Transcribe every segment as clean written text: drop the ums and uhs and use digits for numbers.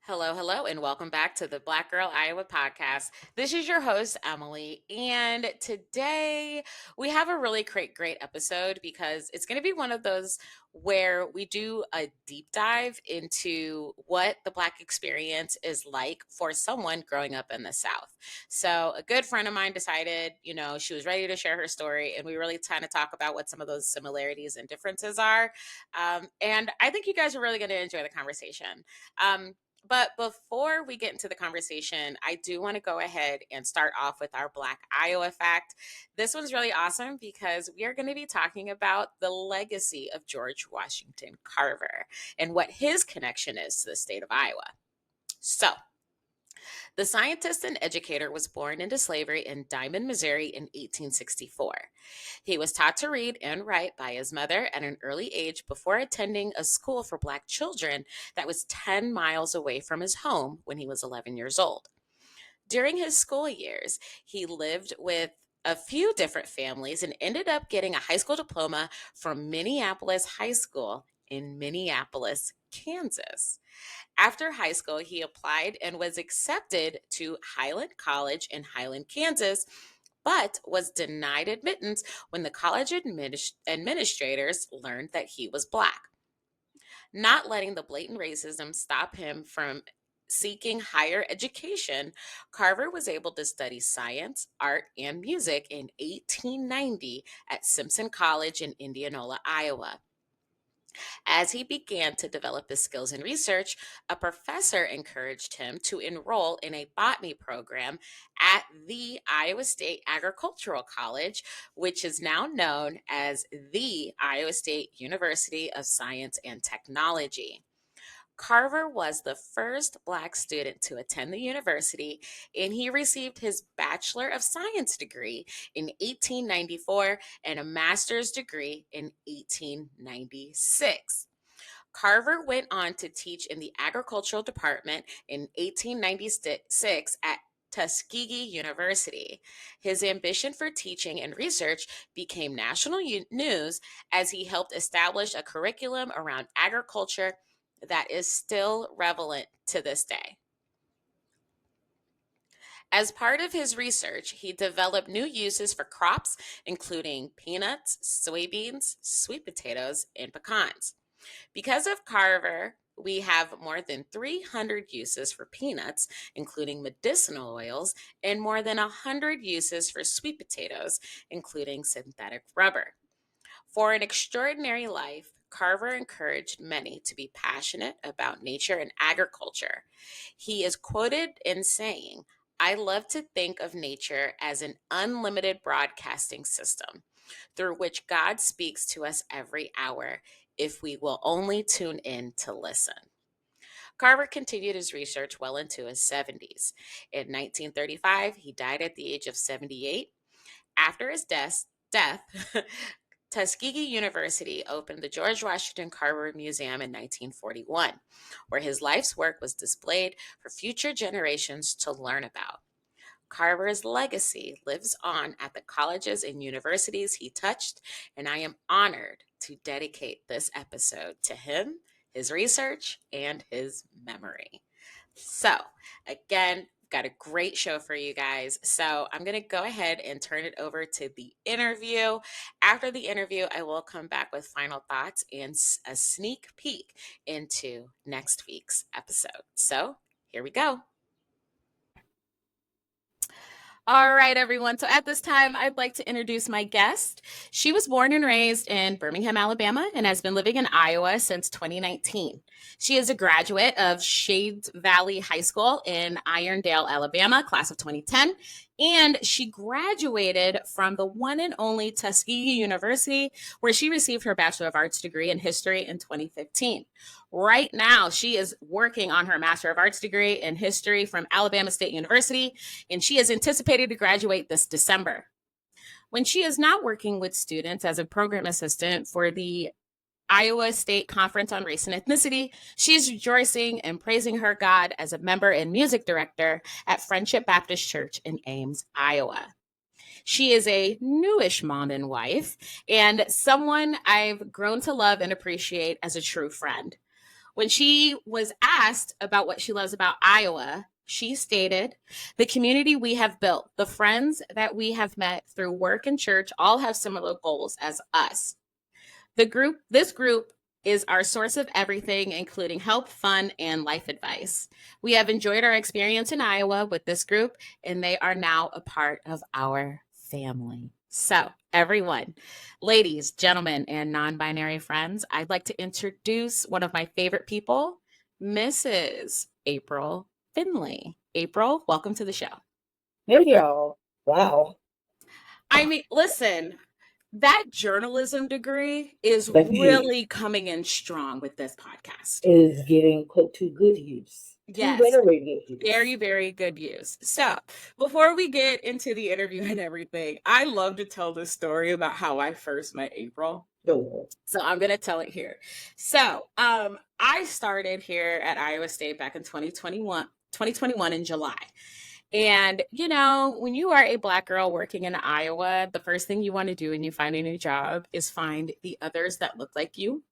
Hello, hello, and welcome back to the Black Girl Iowa podcast. This is your host, Emily, and today we have a really great episode because it's going to be one of those where we do a deep dive into what the Black experience is like for someone growing up in the South. So, a good friend of mine decided, she was ready to share her story, and we really kind of talk about what some of those similarities and differences are. And I think you guys are really going to enjoy the conversation. But before we get into the conversation, I do want to go ahead and start off with our Black Iowa fact. This one's really awesome because we are going to be talking about the legacy of George Washington Carver and what his connection is to the state of Iowa. So, the scientist and educator was born into slavery in Diamond, Missouri in 1864. He was taught to read and write by his mother at an early age before attending a school for Black children that was 10 miles away from his home when he was 11 years old. During his school years, he lived with a few different families and ended up getting a high school diploma from Minneapolis High School in Minneapolis, Kansas. After high school, he applied and was accepted to Highland College in Highland, Kansas, but was denied admittance when the college administrators learned that he was Black. Not letting the blatant racism stop him from seeking higher education, Carver was able to study science, art, and music in 1890 at Simpson College in Indianola, Iowa. As he began to develop his skills in research, a professor encouraged him to enroll in a botany program at the Iowa State Agricultural College, which is now known as the Iowa State University of Science and Technology. Carver was the first Black student to attend the university, and he received his Bachelor of Science degree in 1894 and a master's degree in 1896. Carver went on to teach in the agricultural department in 1896 at Tuskegee University. His ambition for teaching and research became national news as he helped establish a curriculum around agriculture that is still relevant to this day. As part of his research, he developed new uses for crops, including peanuts, soybeans, sweet potatoes, and pecans. Because of Carver, we have more than 300 uses for peanuts, including medicinal oils, and more than 100 uses for sweet potatoes, including synthetic rubber. For an extraordinary life, Carver encouraged many to be passionate about nature and agriculture. He is quoted in saying, "I love to think of nature as an unlimited broadcasting system through which God speaks to us every hour if we will only tune in to listen." Carver continued his research well into his 70s. In 1935, he died at the age of 78. After his death Tuskegee University opened the George Washington Carver Museum in 1941, where his life's work was displayed for future generations to learn about. Carver's legacy lives on at the colleges and universities he touched, and I am honored to dedicate this episode to him, his research, and his memory. So, again, got a great show for you guys. So, I'm going to go ahead and turn it over to the interview. After the interview, I will come back with final thoughts and a sneak peek into next week's episode. So, here we go. All right, everyone. So at this time, I'd like to introduce my guest. She was born and raised in Birmingham, Alabama, and has been living in Iowa since 2019. She is a graduate of Shades Valley High School in Irondale, Alabama, class of 2010. And she graduated from the one and only Tuskegee University, where she received her Bachelor of Arts degree in history in 2015. Right now, she is working on her Master of Arts degree in history from Alabama State University, and she is anticipated to graduate this December. When she is not working with students as a program assistant for the Iowa State Conference on Race and Ethnicity, she is rejoicing and praising her God as a member and music director at Friendship Baptist Church in Ames, Iowa. She is a newish mom and wife, and someone I've grown to love and appreciate as a true friend. When she was asked about what she loves about Iowa, she stated, "The community we have built, the friends that we have met through work and church all have similar goals as us. This group is our source of everything, including help, fun, and life advice. We have enjoyed our experience in Iowa with this group, and they are now a part of our family." So, everyone, ladies, gentlemen, and non binary friends, I'd like to introduce one of my favorite people, Mrs. April Finley. April, welcome to the show. Hey y'all. Wow. I mean, listen, that journalism degree is Thank you. really coming in strong with this podcast. It is getting put to good use. Yes. To very good use. Very, very good use. So, before we get into the interview and everything, I love to tell this story about how I first met April. Sure. So, I'm going to tell it here. So, I started here at Iowa State back in 2021 in July. And, you know, when you are a Black girl working in Iowa, the first thing you want to do when you find a new job is find the others that look like you.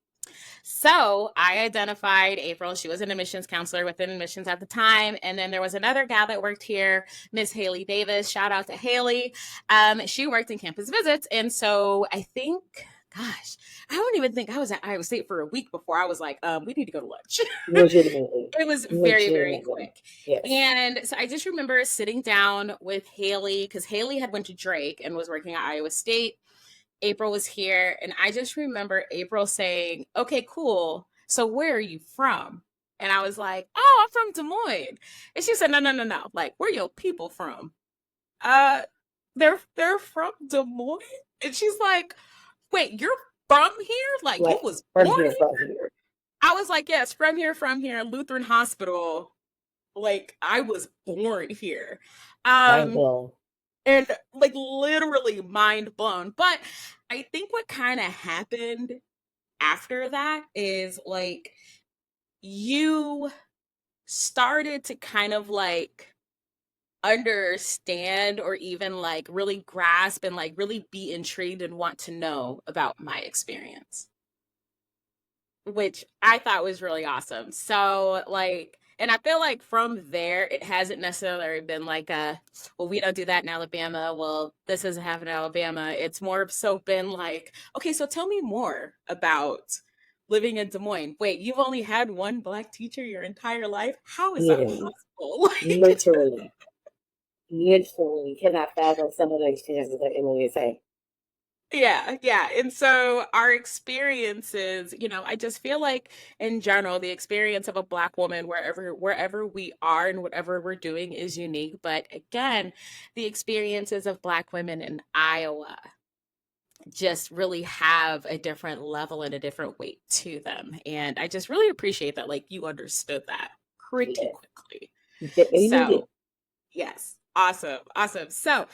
So I identified April. She was an admissions counselor within admissions at the time. And then there was another gal that worked here, Miss Haley Davis. Shout out to Haley. She worked in campus visits. And so I think, gosh, I don't even think I was at Iowa State for a week before I was like, we need to go to lunch. Legitimately. It was very, very quick. Yes. And so I just remember sitting down with Haley because Haley had went to Drake and was working at Iowa State. April was here, and I just remember April saying, "Okay, cool. So where are you from?" And I was like, "Oh, I'm from Des Moines." And she said, No. Like, where your people from? They're from Des Moines." And she's like, "Wait, you're from here? Like you was born here?" I was like, "Yes, from here, Lutheran Hospital. Like I was born here." And like literally mind blown. But I think what kind of happened after that is like you started to kind of like understand or even like really grasp and like really be intrigued and want to know about my experience, which I thought was really awesome. So like, and I feel like from there, it hasn't necessarily been like well, we don't do that in Alabama. Well, this doesn't happen in Alabama. It's more so been like, okay, so tell me more about living in Des Moines. Wait, you've only had one Black teacher your entire life? How is that possible? Literally. Cannot fathom some of the experiences that Emily is saying. Yeah. And so our experiences, you know, I just feel like in general, the experience of a Black woman wherever we are and whatever we're doing is unique. But again, the experiences of Black women in Iowa just really have a different level and a different weight to them. And I just really appreciate that, like, you understood that pretty quickly. So, yes, awesome. So,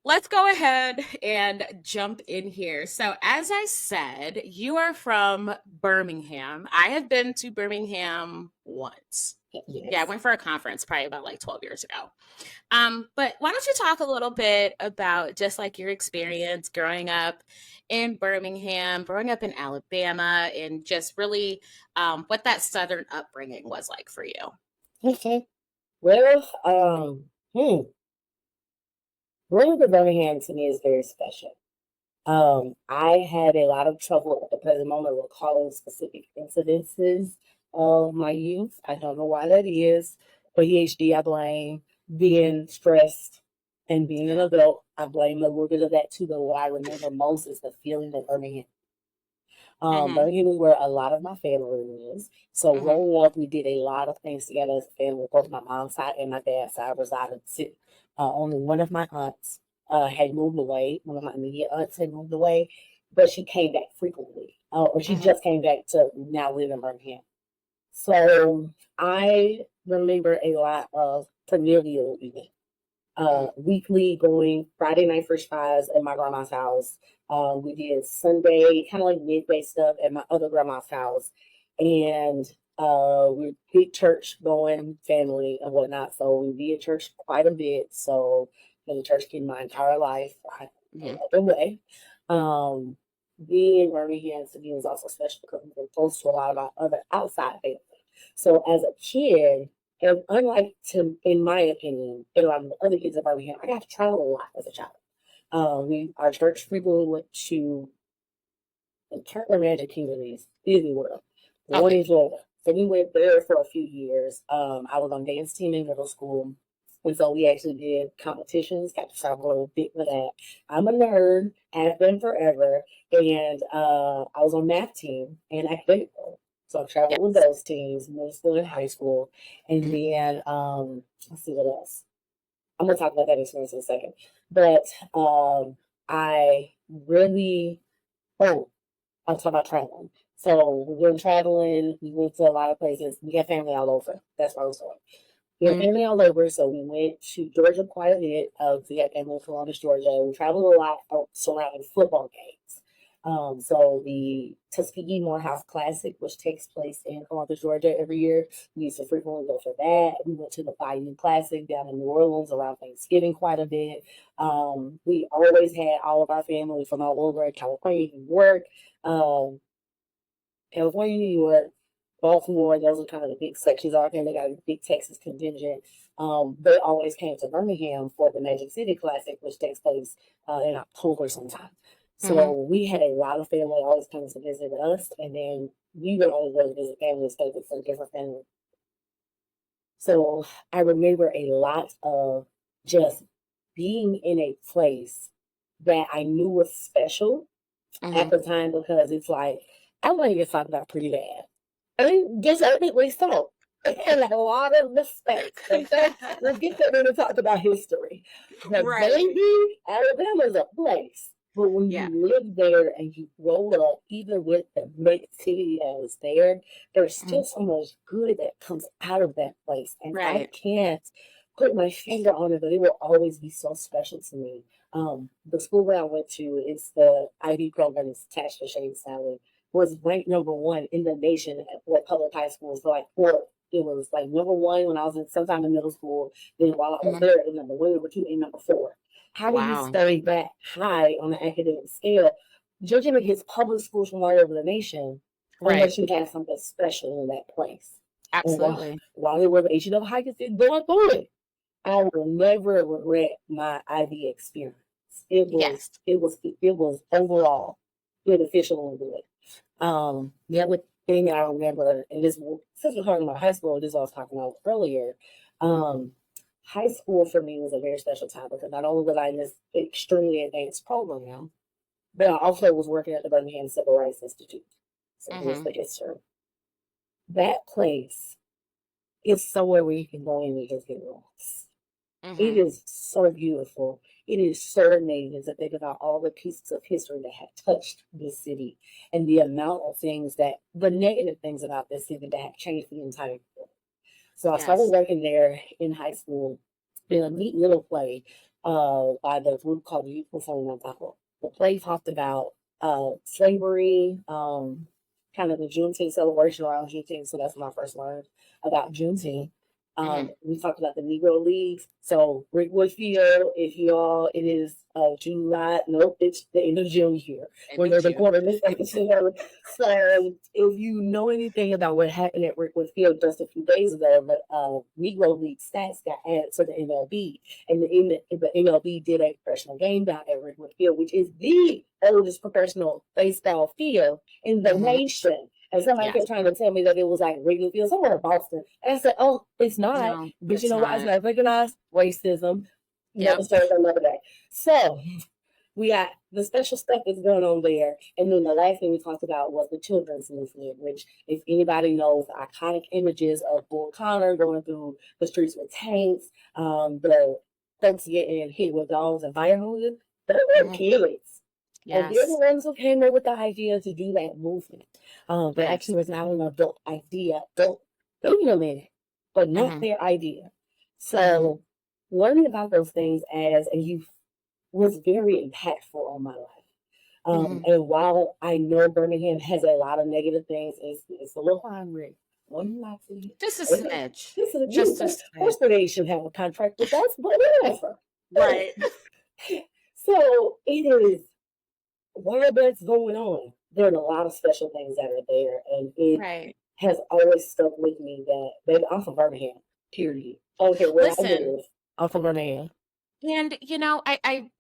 let's go ahead and jump in here. So, as I said, you are from Birmingham. I have been to Birmingham once. Yes. Yeah, I went for a conference probably about like 12 years ago. But why don't you talk a little bit about just like your experience growing up in Birmingham, growing up in Alabama, and just really what that Southern upbringing was like for you? Okay. Well, Going to Birmingham to me is very special. I had a lot of trouble at the present moment recalling specific incidences of my youth. I don't know why that is. ADHD, I blame. Being stressed and being an adult, I blame a little bit of that too. But what I remember most is the feeling of Birmingham. Birmingham is where a lot of my family is. So growing up, we did a lot of things together as a family. Both my mom's side and my dad's side resided. Only one of my aunts had moved away. One of my immediate aunts had moved away, but she came back frequently. Or she just came back to now live in Birmingham. So I remember a lot of familial events. Weekly going Friday night first fives at my grandma's house. We did Sunday, kind of like midday stuff at my other grandma's house. And we're big church going family and whatnot. So we be at church quite a bit. So been in church in my entire life. Other way. Being in Birmingham to me was also special because we were close to a lot of our other outside family. So as a kid, and unlike in my opinion, and a lot of the other kids that probably have, I got to travel a lot as a child. Our church people went to the Turtle Magic Kingdoms, Disney World, one Okay. in Florida. So we went there for a few years. I was on dance team in middle school. And so we actually did competitions, got to travel a little bit with that. I'm a nerd, have been forever. And I was on math team and academic role. So I traveled with Yes. those teams, middle school and high school. And Mhm. then, let's see what else. I'm going to talk about that experience in a second. But I really, oh, I'll talk about traveling. So we were traveling, we went to a lot of places. We had family all over. That's where I was going. We had Mhm. family all over, so we went to Georgia quite a bit. We had family in Columbus, Georgia. We traveled a lot surrounding football games. So the Tuskegee Morehouse Classic, which takes place in Columbus, Georgia every year, we used to frequently go for that. We went to the Bayou Classic down in New Orleans around Thanksgiving quite a bit. We always had all of our family from all over California, New York, um, California, New York, Baltimore. Those are kind of the big sections out there. They got a big Texas contingent. They always came to Birmingham for the Magic City Classic, which takes place in October sometime. So Mhm. we had a lot of family always coming to visit us, and then we would always go to visit family stay with some different family. So I remember a lot of just being in a place that I knew was special at Mhm. the time because it's like I want to get talked about pretty bad. I mean, just everything so. And a lot of mistakes. Okay? Let's get that when we talk about history. The Right. baby, Alabama is a place. But when Yeah. you live there and you grow up, even with the negativity that was there, there's Mhm. still so much good that comes out of that place. And I Right. can't put my finger on it, but it will always be so special to me. The school that I went to is the IB program, it's attached to Shady Sally, was ranked number one in the nation at what public high schools. So like it was like number one when I was in sometime in middle school. Then while I was Mhm. there, it was number one, number two, and number four. How do you Wow. study that high on the academic scale? Judging against public schools from all over the nation, Right. unless you have something special in that place. And Absolutely. while they were the HBCU high school, going through it, I will never regret my IB experience. Yes. It was overall beneficial and good. The other thing I remember, and this since we're talking about high school, this is what I was talking about earlier. Um, High school for me was a very special time because not only was I in this extremely advanced program, but I also was working at the Birmingham Civil Rights Institute. So here's Mhm. the history. That place is somewhere where you can go in and just get lost. It Mhm. is so beautiful. It is so amazing to think about all the pieces of history that have touched this city and the amount of things the negative things about this city that have changed the entire world. So I started Yes. working there in high school in a neat little play by the group called the Youth Performing Ensemble. The play talked about slavery, kind of the Juneteenth celebration around Juneteenth. So that's when I first learned about Juneteenth. Mhm. We talked about the Negro Leagues. So Rickwood Field, if y'all, it is July. Nope, it's the end of June here End when of they're June. recording this episode. So if you know anything about what happened at Rickwood Field just a few days ago, the Negro League stats got added to the MLB, and the MLB did a professional game down at Rickwood Field, which is the oldest professional baseball field in the Mhm. nation. And somebody Yes. kept trying to tell me that it was like Wrigley Field, somewhere in Boston. And I said, oh, it's not. No, But you it's know what? It's not. not recognized racism. Never Yep. served another day. So we got the special stuff that's going on there. And then the last thing we talked about was the children's movement, which, if anybody knows, the iconic images of Bull Connor going through the streets with tanks, the folks getting hit with dogs and fire hoses, those were Mhm. kids. And they're the Yes. ones who came up with the idea to do that movement. But Yes. actually, was not an adult idea. Adult implemented, but not Mhm. their idea. Mhm. So learning about those things as a youth was very impactful on my life. Mhm. And while I know Birmingham has a lot of negative things, it's a little hungry. One might see. Just a smidge. This is a Just a beautiful. smidge. First, they should have a contract with us, but whatever. Right. So it is while that's going on, there are a lot of special things that are there, and Right. has always stuck with me that, baby, I'm from Birmingham, period. I don't care where I Listen, live. I'm from Birmingham. and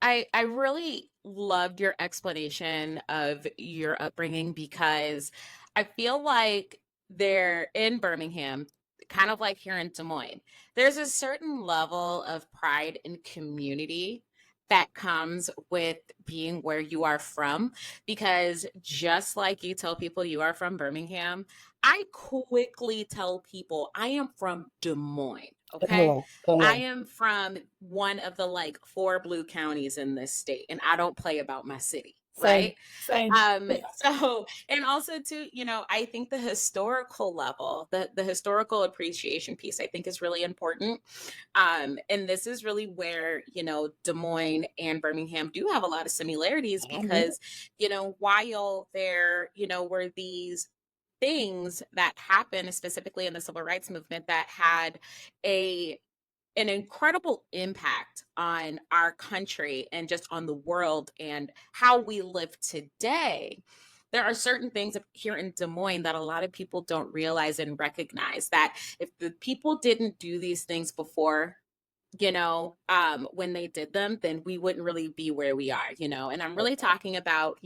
I really loved your explanation of your upbringing because I feel like they're in Birmingham, kind of like here in Des Moines. There's a certain level of pride and community that comes with being where you are from, because just like you tell people you are from Birmingham, I quickly tell people I am from Des Moines. Come Okay. on, come I on. am from one of the like four blue counties in this state, and I don't play about my city, Same, right? same. So and also too, I think the historical level, the historical appreciation piece, I think is really important. And this is really where, Des Moines and Birmingham do have a lot of similarities Mhm. because, while there, were these things that happened specifically in the civil rights movement that had a an incredible impact on our country and just on the world and how we live today. There are certain things here in Des Moines that a lot of people don't realize and recognize, that if the people didn't do these things before, when they did them, then we wouldn't really be where we are, and I'm really talking about,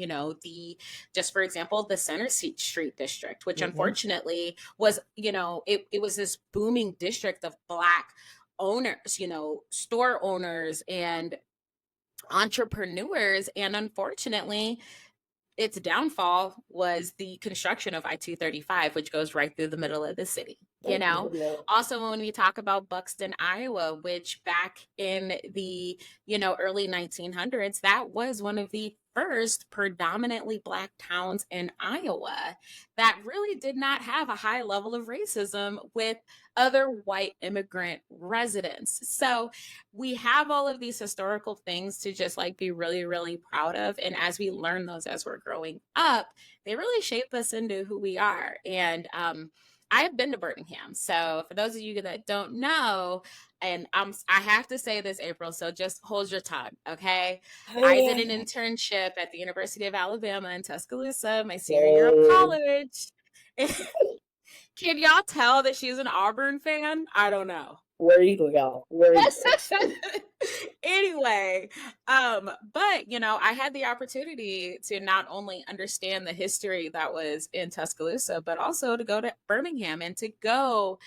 just for example, the Center Street district, which Mhm. unfortunately was, it was this booming district of Black owners, store owners and entrepreneurs. And unfortunately, its downfall was the construction of I-235, which goes right through the middle of the city. Thank you. Yeah. Also, when we talk about Buxton, Iowa, which back in the, early 1900s, that was one of the first predominantly Black towns in Iowa that really did not have a high level of racism with other white immigrant residents. So we have all of these historical things to just like be really, really proud of. And as we learn those as we're growing up, they really shape us into who we are. And I have been to Birmingham. So for those of you that don't know, and I have to say this, April, so just hold your tongue, okay? I did an Hey. internship at the University of Alabama in Tuscaloosa my senior year of Yay. college. Can y'all tell that she's an Auburn fan? I don't know. Where you go, y'all? Where you go? Anyway, but I had the opportunity to not only understand the history that was in Tuscaloosa, but also to go to Birmingham and to go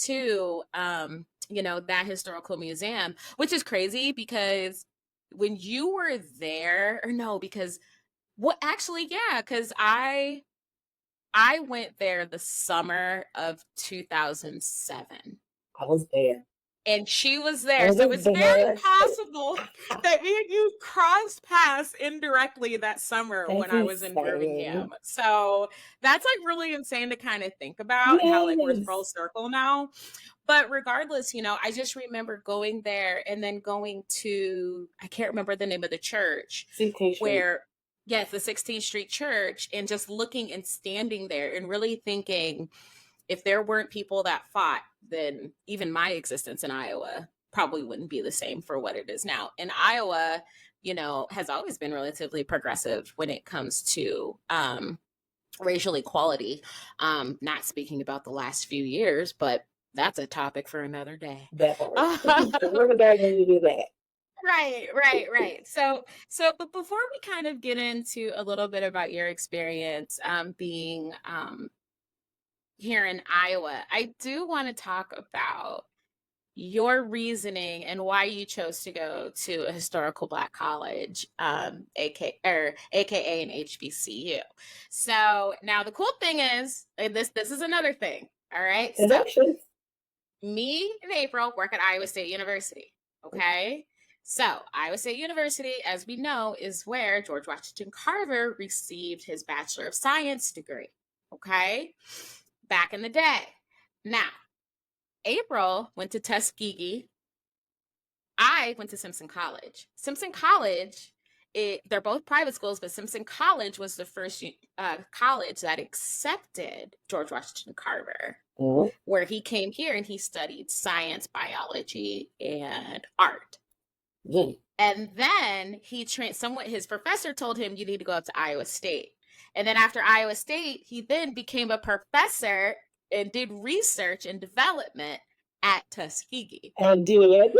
to that historical museum, which is crazy because when you were there, or no, because what actually, yeah, because I went there the summer of 2007 I was there. and she was I there. was So it's very there. possible that me and you crossed paths indirectly that summer That's when I was in insane. Birmingham. So that's like really insane to kind of think about and how like we're full Yes. circle now. But regardless, I just remember going there and then going to, I can't remember the name of the church 16th Street. where, yes, the 16th Street Church, and just looking and standing there and really thinking, if there weren't people that fought, then even my existence in Iowa probably wouldn't be the same for what it is now. And Iowa, has always been relatively progressive when it comes to racial equality. Not speaking about the last few years, but that's a topic for another day. That part. We're going to do that. Right. But before we kind of get into a little bit about your experience being here in Iowa, I do want to talk about your reasoning and why you chose to go to a historical Black college, AKA an HBCU. So now the cool thing is, and this is another thing. All right, so Connections. me and April work at Iowa State University. Okay. So, Iowa State University, as we know, is where George Washington Carver received his Bachelor of Science degree. Okay. Back in the day. Now, April went to Tuskegee. I went to Simpson College. Simpson College, they're both private schools, but Simpson College was the first college that accepted George Washington Carver, Mhm. where he came here and he studied science, biology, and art. Yeah. And then he trained somewhat, his professor told him, you need to go up to Iowa State. And then after Iowa State, he then became a professor and did research and development at Tuskegee. And did.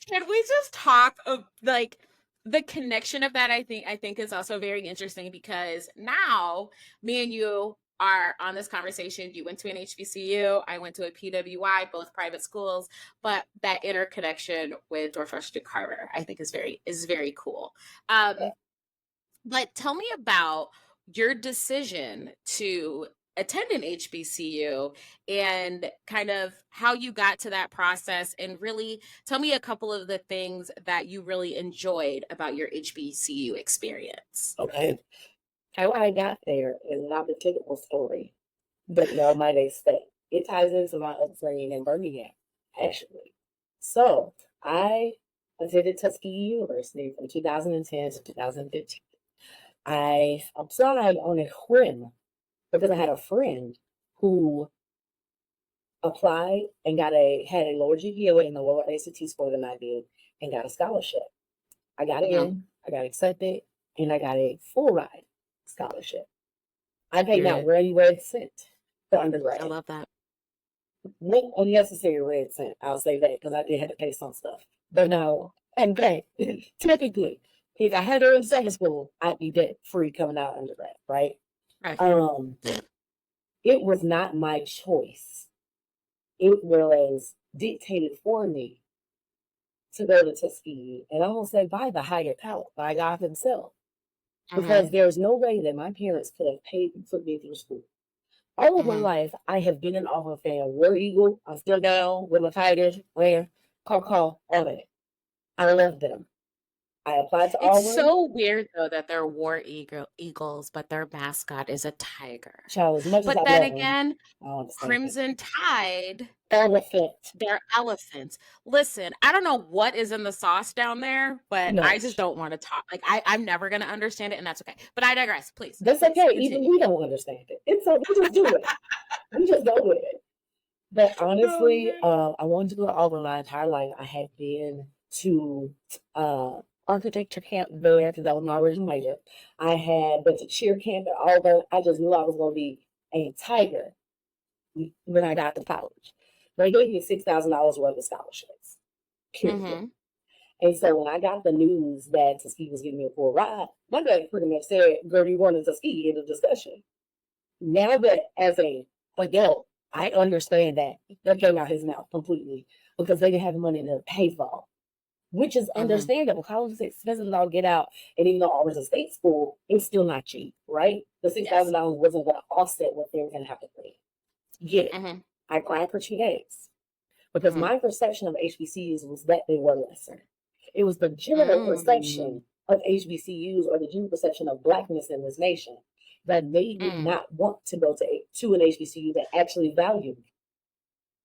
Can we just talk of like the connection of that? I think is also very interesting because now me and you are on this conversation. You went to an HBCU, I went to a PWI, both private schools, but that interconnection with George Washington Carver, I think is very cool. But tell me about your decision to attend an HBCU and kind of how you got to that process, and really tell me a couple of the things that you really enjoyed about your HBCU experience. Okay. How I got there is not a typical story, but y'all might expect. It ties into my upbringing in Birmingham, actually. So I attended Tuskegee University from 2010 to 2015. I applied on a whim because I had a friend who applied and had a lower GPA and a lower ACT score than I did and got a scholarship. I got in, I got accepted, and I got a full ride scholarship. I paid not one red cent for undergrad. I love that. Not unnecessary red cent, I'll say that, because I did have to pay some stuff. But no, and then technically, if I had her in second school, I'd be debt free coming out undergrad, right? Right. It was not my choice. It was dictated for me to go to Tuskegee, and I will say by the higher power, by God Himself, because there's no way that my parents could have paid to put me through school. All of my life, I have been an Auburn fan. War Eagle, I'm still down with my Tigers, where, call, all that. I love them. I applied to Auburn. It's so weird though that they're War Eagles, but their mascot is a tiger. Child, as much But as I then love them, again, I don't understand it. Crimson Tide, Elephant. they're elephants. Listen, I don't know what is in the sauce down there, but I just don't want to talk. Like I'm never gonna understand it, and that's okay. But I digress. Please. That's please, okay. continue. Even we don't understand it. It's okay. We just do it. We just go with it. But honestly, I wanted to go to Auburn my entire life. I had been to architecture camp there because that was my original major. I had been to cheer camp at Auburn. I just knew I was going to be a Tiger when I got to college. They gave me $6,000 worth of scholarships. Period. And so when I got the news that Tuskegee was giving me a full ride, my dad pretty much said, "Girl, you going to Tuskegee?" in the discussion. Now that as a adult, I understand that came out his mouth completely because they didn't have the money to pay for all. Which is understandable. College is expensive to all get out. And even though Auburn's a state school, it's still not cheap, right? The $6,000 wasn't going to offset what they were going to have to pay. Yet, I cried for 2 days. Because my perception of HBCUs was that they were lesser. It was the general perception of HBCUs or the general perception of Blackness in this nation that made me not want to go to an HBCU that actually valued me.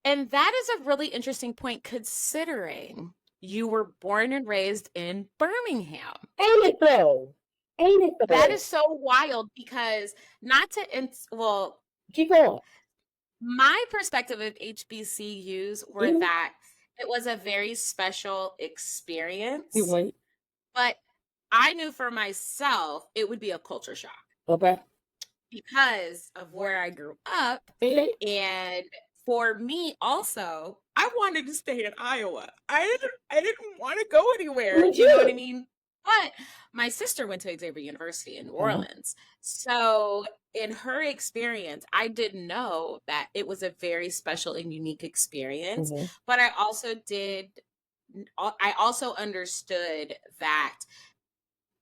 And that is a really interesting point considering you were born and raised in Birmingham. Ain't it though? Ain't it though? That is so wild because keep going. My perspective of HBCUs were that it was a very special experience. But I knew for myself it would be a culture shock. Okay. Because of where I grew up. And for me also, I wanted to stay in Iowa. I didn't want to go anywhere. You know what I mean? But my sister went to Xavier University in New Orleans. So in her experience, I didn't know that it was a very special and unique experience. But I also understood that,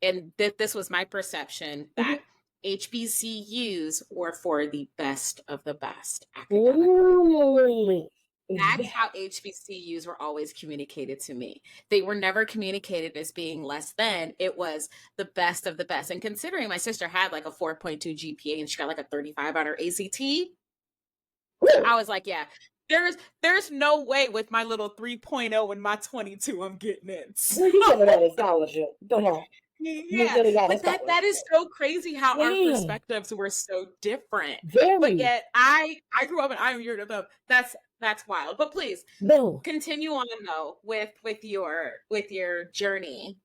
and that this was my perception, that HBCUs were for the best of the best academically. That's how HBCUs were always communicated to me. They were never communicated as being less than. It was the best of the best. And considering my sister had like a 4.2 GPA and she got like a 35 on her ACT, I was like, yeah, there's no way with my little 3.0 and my 22 I'm getting it. You got a scholarship. Go ahead. You Yeah, really gotta but start with that is so crazy how our yeah, perspectives were so different. But very yet I grew up in Iron Europe. That's wild. But please no. continue on though with your journey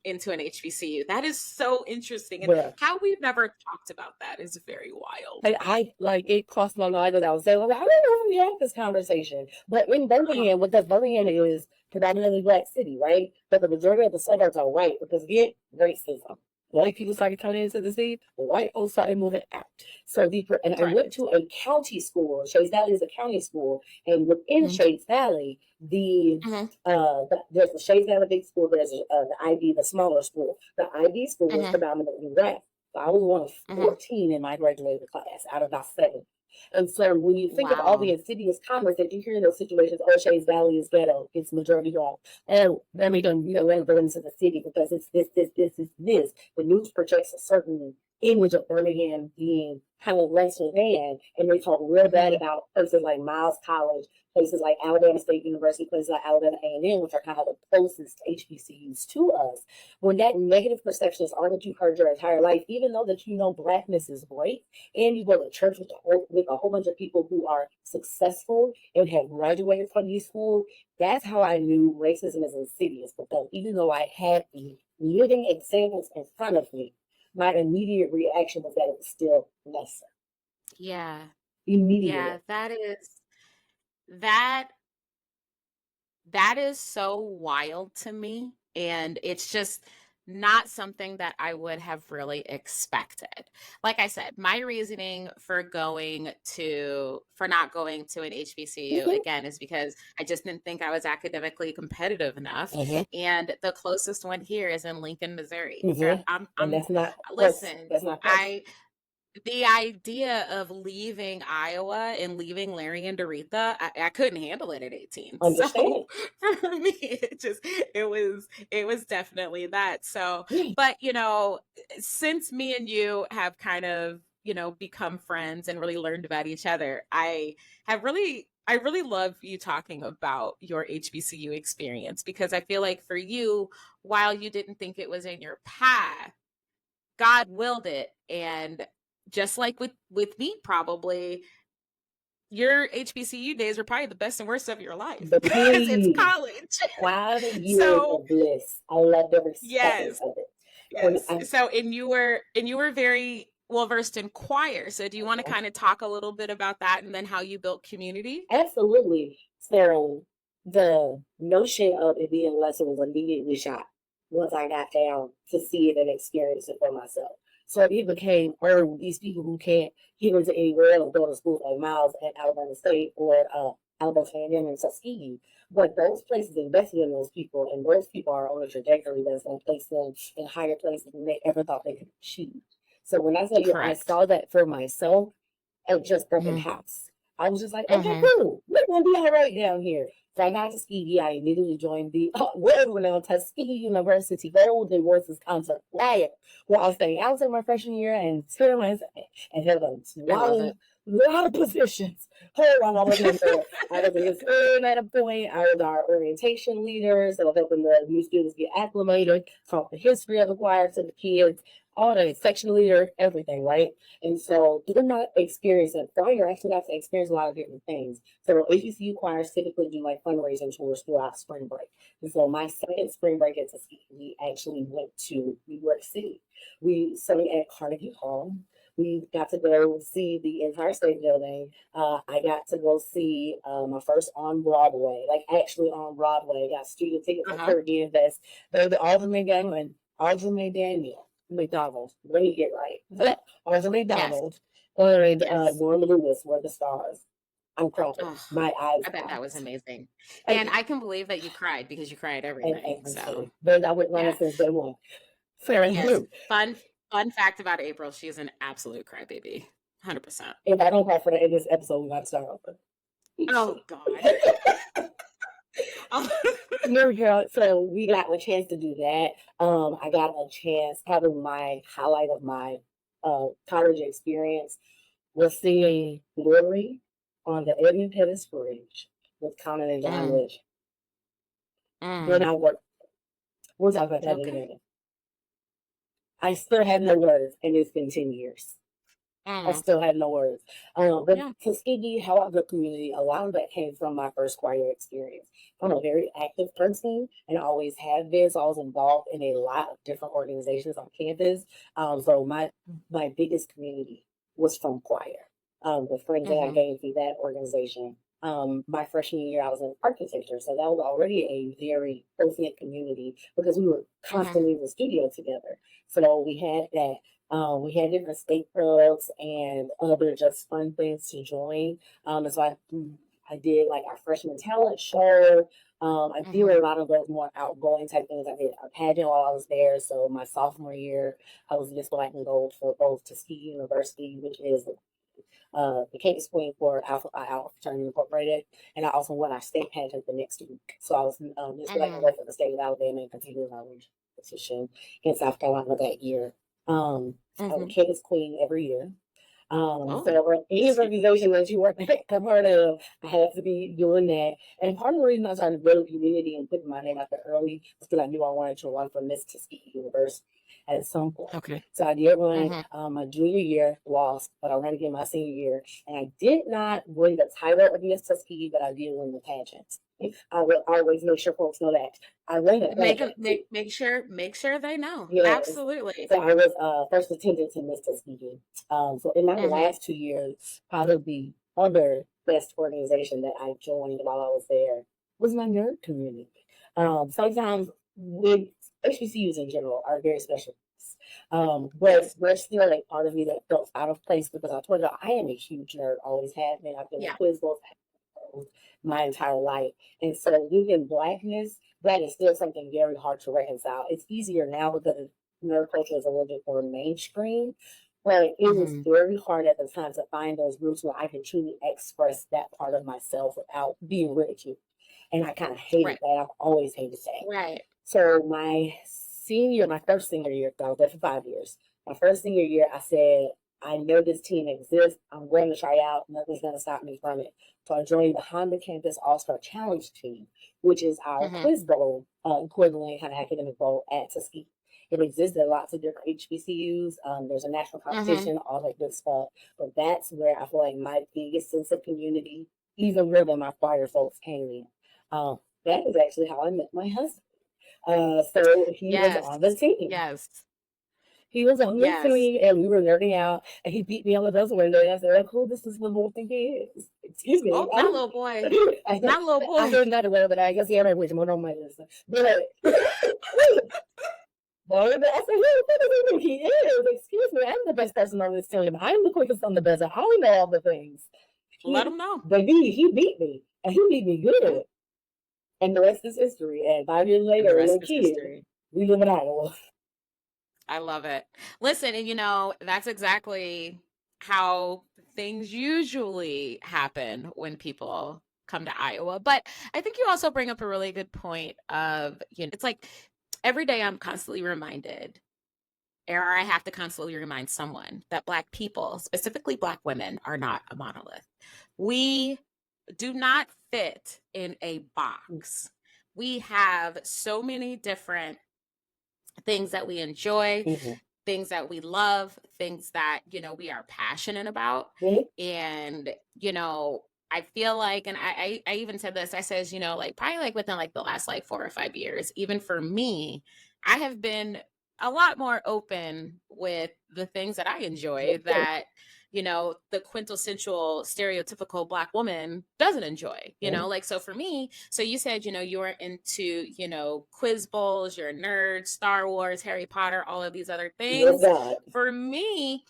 into an HBCU. That is so interesting, and But how we've never talked about that is very wild. I like it crossed my mind that I was saying, well, I don't know if we have this conversation. But in Uh-huh. Birmingham, because Birmingham is predominantly black city, right? But the majority of the suburbs are white because again, racism. White people started coming into the city, white folks started moving out. So and I went Correct. to a county school. Chase Valley is a county school, and within Mhm. Chase Valley, Mhm. there's the Chase Valley big school. There's the IB, the smaller school. The IB school was Mhm. predominantly black. So I was one of Mhm. 14 in my graduated class out of about 7. And so when you think of all the Wow. insidious comments that you hear in those situations, oh, Shays Valley is ghetto, it's majority white. And let me don't, let me go into the city because it's this. The news projects a certain image of Birmingham being kind of lesser than, and they talk real bad Mhm. about places like Miles College, places like Alabama State University, places like Alabama A&M, which are kind of the closest HBCUs to us. When that negative perception is all that you've heard your entire life, even though that blackness is great, and you go to church with a whole bunch of people who are successful and have graduated from these schools, that's how I knew racism is insidious. Because even though I had the living examples in front of me, my immediate reaction was that it was still lesser. Yeah. Immediately. Yeah, that that is so wild to me, and it's just not something that I would have really expected. Like I said, my reasoning for not going to an HBCU Mm-hmm. again is because I just didn't think I was academically competitive enough. Mm-hmm. And the closest one here is in Lincoln, Missouri. Mm-hmm. And I'm that's not close. listen, That's not close. I the idea of leaving Iowa and leaving Larry and Doretha, I couldn't handle it at 18. So Understand? for me, it was definitely that. So, Yeah. but since me and you have kind of, become friends and really learned about each other, I really love you talking about your HBCU experience because I feel like for you, while you didn't think it was in your path, God willed it. And just like with me, probably your HBCU days were probably the best and worst of your life The because it's please. college. 5 years So of bliss. I love every second yes, of it. And yes. So and you were very well versed in choir. So do you want to kind of talk a little bit about that and then how you built community? absolutely, so the notion of it being lesser was immediately shot once I got down to see it and experience it for myself. So it became where these people who can't get into anywhere or go to schools like Miles at Alabama State or Alabama A&M and Tuskegee. But those places invested in those people, and those people are on a trajectory that's going to place them in higher places than they ever thought they could achieve. So when I tell you I Correct. saw that for myself, it just open Hmm. house. I was just like, okay, Hmm. cool. We're gonna be all right down here. So I got Tuskegee. I immediately joined the well-renowned Tuskegee University Golden Voices Concert Choir while staying out in my freshman year and and had a I love it. lot of positions. Hold on, I was in there. I was in his at a point. I was our orientation leader, so helping the new students get acclimated, taught the history of the choir to the kids, all the section leader, everything, right? And so they're not experiencing choir. Actually, have to experience a lot of different things. So HBCU choirs typically do like fundraising tours throughout spring break. And so my second spring break at Tuskegee, we actually went to New York City. We sang at Carnegie Hall. We got to go see the Empire State Building. I got to go see my first on Broadway, like actually on Broadway. Got student tickets for Uh-huh. Kurt Invest. The Alderman Gangland, Alderman Daniel. McDonald's. Let me get right. Arthur Yes. McDonald or Yes. Norman Lewis were the stars. I'm crying. Oh, My eyes I bet that was popped. amazing. And And, I can believe that you cried because you cried every night. and So so, but I went running yeah. since day one. Fair and Yes. blue. Fun fact about April, she is an absolute crybaby. 100%. If I don't cry for that in this episode, we got to start over. Oh God. Oh. No, girl. So we got a chance to do that. I got a chance. Having my highlight of my college experience was seeing Lori on the Edmund Pettus Bridge with Conan and John Mm, Legend. Then mm. I worked. We'll talk about that in a Okay. minute. I still have no words, and it's been 10 years. I Mm, still have no words. But yeah. Tuskegee, however, community, a lot of that came from my first choir experience. I'm a very active person and always have been. So I was involved in a lot of different organizations on campus. So my biggest community was from choir. The friends that I Mm-hmm. gained through that organization. My freshman year, I was in architecture, so that was already a very close-knit community because we were Mm-hmm. constantly in the studio together. So we had that. We had different state clubs and other just fun things to join. And so I did like our freshman talent show. I did Mm-hmm. a lot of those more outgoing type things. I did a pageant while I was there. So my sophomore year, I was Miss Black and Gold for both Tuskegee University, which is the Cape Queen for Alpha Fraternity Incorporated, and I also won our state pageant the next week. So I was Miss Black and Mm-hmm. Gold for the state of Alabama and continuing our competition in South Carolina that year. I was Mm-hmm. Cape Queen every year. Oh, So for any organization that you work a part of, I have to be doing that. And part of the reason I started to build community and putting my name out there early was because I knew I wanted to run for Miss Tuskegee University at some point. okay. So I did run Mm-hmm. my junior year, lost, but I ran again my senior year. And I did not win the title of Miss Tuskegee, but I did win the pageant. I will always make sure folks know that. I won the Make 'em- pageant. make sure they know. Yes. Absolutely. So I was first attendant to Miss Tuskegee. So in my Mm-hmm. last 2 years, probably the other best organization that I joined while I was there was my nerd community. Sometimes with HBCUs in general are very special. But Yes. there's still a part of me that felt out of place because I told you I am a huge nerd, always have been. I've been a Yeah. quiz both my entire life. And so losing blackness, that is still something very hard to reconcile. It's easier now because nerd culture is a little bit more mainstream. But it was Mm-hmm. very hard at the time to find those groups where I could truly express that part of myself without being ridiculed. And I kind of hated Right. that. I've always hated that. Right. So my first senior year, I was there for 5 years. My first senior year, I said, I know this team exists. I'm going to try out. Nothing's going to stop me from it. So I joined the Honda Campus All-Star Challenge team, which is our Mm-hmm. quiz bowl equivalent kind of academic bowl at Tuskegee. It exists at lots of different HBCUs. There's a national Mm-hmm. competition, all that good stuff. But that's where I feel like my biggest sense of community, even more than my choir folks, came in. That is actually how I met my husband. So he was Yes. on the team. Yes. He was on the Yes. team, and we were nerding out. And he beat me on the buzzer window. And I said, "Oh, cool, this is what little thing he is." Excuse me. Oh, not little boy. I, Not little I boy. heard that away, but I guess he had my wisdom on my list. But boy, but I said, "Who does he think he is?" Excuse me. I'm the best person on this team. I'm the quickest on the buzzer. I know all the things. Let them know. Baby, he beat me, and he beat me Yeah. good. And the rest is history. And 5 years And the later, a rest little is kid, history. we live in Iowa. I love it. Listen, and that's exactly how things usually happen when people come to Iowa. But I think you also bring up a really good point of, it's like every day I'm constantly reminded, or I have to constantly remind someone that Black people, specifically Black women, are not a monolith. We do not fit in a box. We have so many different things that we enjoy, Mhm. things that we love, things that, we are passionate about. Mhm. And, I feel like, and I even said this, I says, like probably like within like the last like 4 or 5 years, even for me, I have been a lot more open with the things that I enjoy that, the quintessential stereotypical Black woman doesn't enjoy, Mhm. like, so for me, so you said, you're into, quiz bowls, you're a nerd, Star Wars, Harry Potter, all of these other Yes, things. God. For me,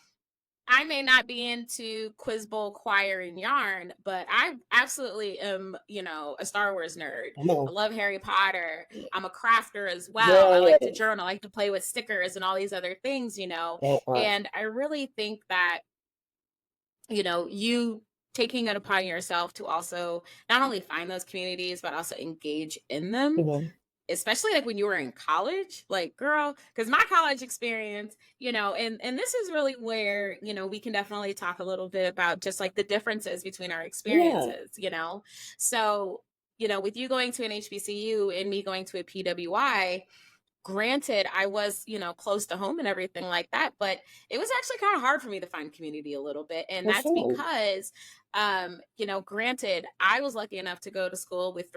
I may not be into quiz bowl, choir, and yarn, but I absolutely am, a Star Wars nerd. Come I on. love Harry Potter. I'm a crafter as well. I like to Yes. journal. I like to play with stickers and all these other things. That part. And I really think that, you taking it upon yourself to also not only find those communities, but also engage in them, Mhm. especially like when you were in college, like, girl, because my college experience, and this is really where, we can definitely talk a little bit about just like the differences between our Yeah. experiences. So, with you going to an HBCU and me going to a PWI, granted, I was, close to home and everything like that, but it was actually kind of hard for me to find community a little bit. And For that's sure. because, granted, I was lucky enough to go to school with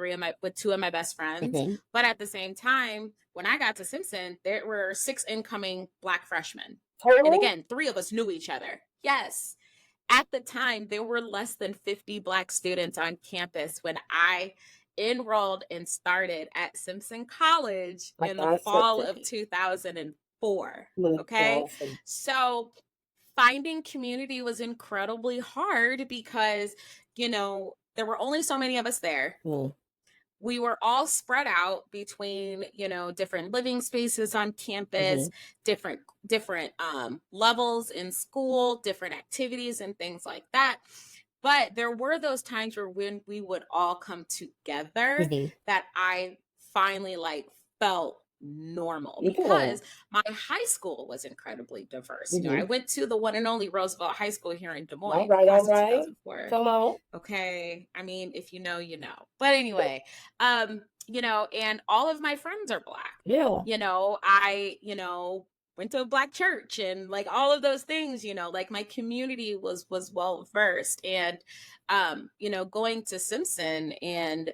two of my best friends. Mm-hmm. But at the same time, when I got to Simpson, there were 6 incoming Black freshmen. And Total? again, 3 of us knew each other. Yes. At the time, there were less than 50 Black students on campus when I enrolled and started at Simpson College Like in the I said, fall of 2004. look Okay. awesome. So finding community was incredibly hard because, there were only so many of us there. Mm. We were all spread out between, different living spaces on campus, different levels in school, different activities and things like that. But there were those times where when we would all come together Mm-hmm. that I finally felt normal, Yeah. because my high school was incredibly diverse. I Mm-hmm. went to the one and only Roosevelt High School here in Des All Moines, right, class of 2004. Come on. Okay. I mean, if you know, you know. But anyway, and all of my friends are Black. Yeah. I, went to a Black church and all of those things, my community was well versed. And going to Simpson and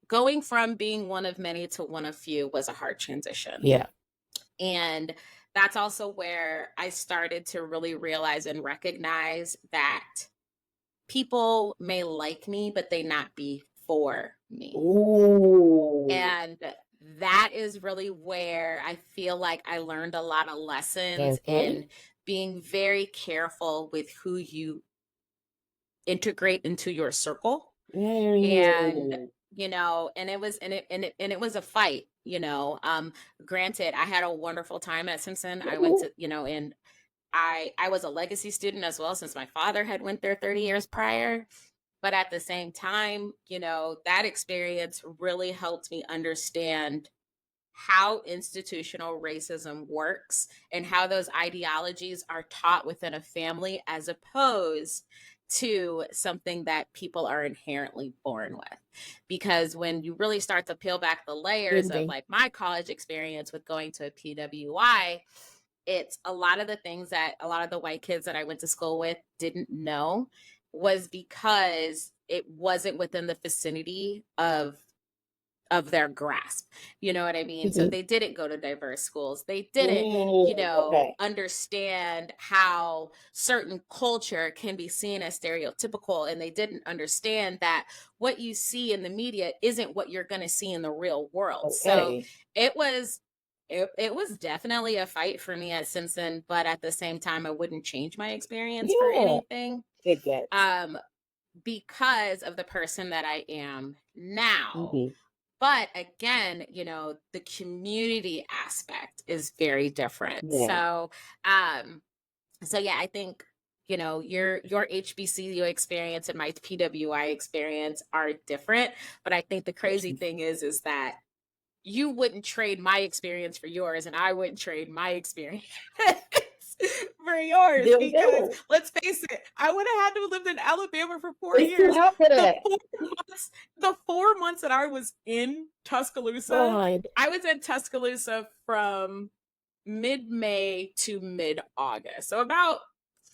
going from being one of many to one of few was a hard transition. Yeah. And that's also where I started to really realize and recognize that people may like me, but they not be for me. Ooh. And that is really where I feel like I learned a lot of lessons in being very careful with who you integrate into your circle. And and it was a fight. Granted, I had a wonderful time at Simpson. I went to, and I was a legacy student as well, since my father had went there 30 years prior. But at the same time, that experience really helped me understand how institutional racism works and how those ideologies are taught within a family as opposed to something that people are inherently born with. Because when you really start to peel back the layers of my college experience with going to a PWI, it's a lot of the things that a lot of the white kids that I went to school with didn't know was because it wasn't within the vicinity of their grasp. You know what I mean? So they didn't go to diverse schools. They didn't, understand how certain culture can be seen as stereotypical. And they didn't understand that what you see in the media isn't what you're going to see in the real world. So it was definitely a fight for me at Simpson, but at the same time, I wouldn't change my experience for anything. Because of the person that I am now. But again, the community aspect is very different. So yeah, I think, your HBCU experience and my PWI experience are different. But I think the crazy thing is that you wouldn't trade my experience for yours, and I wouldn't trade my experience for yours. Because let's face it, I would have had to live in Alabama for 4 years. The 4 months that I was in Tuscaloosa, I was in Tuscaloosa from mid-May to mid-August. So about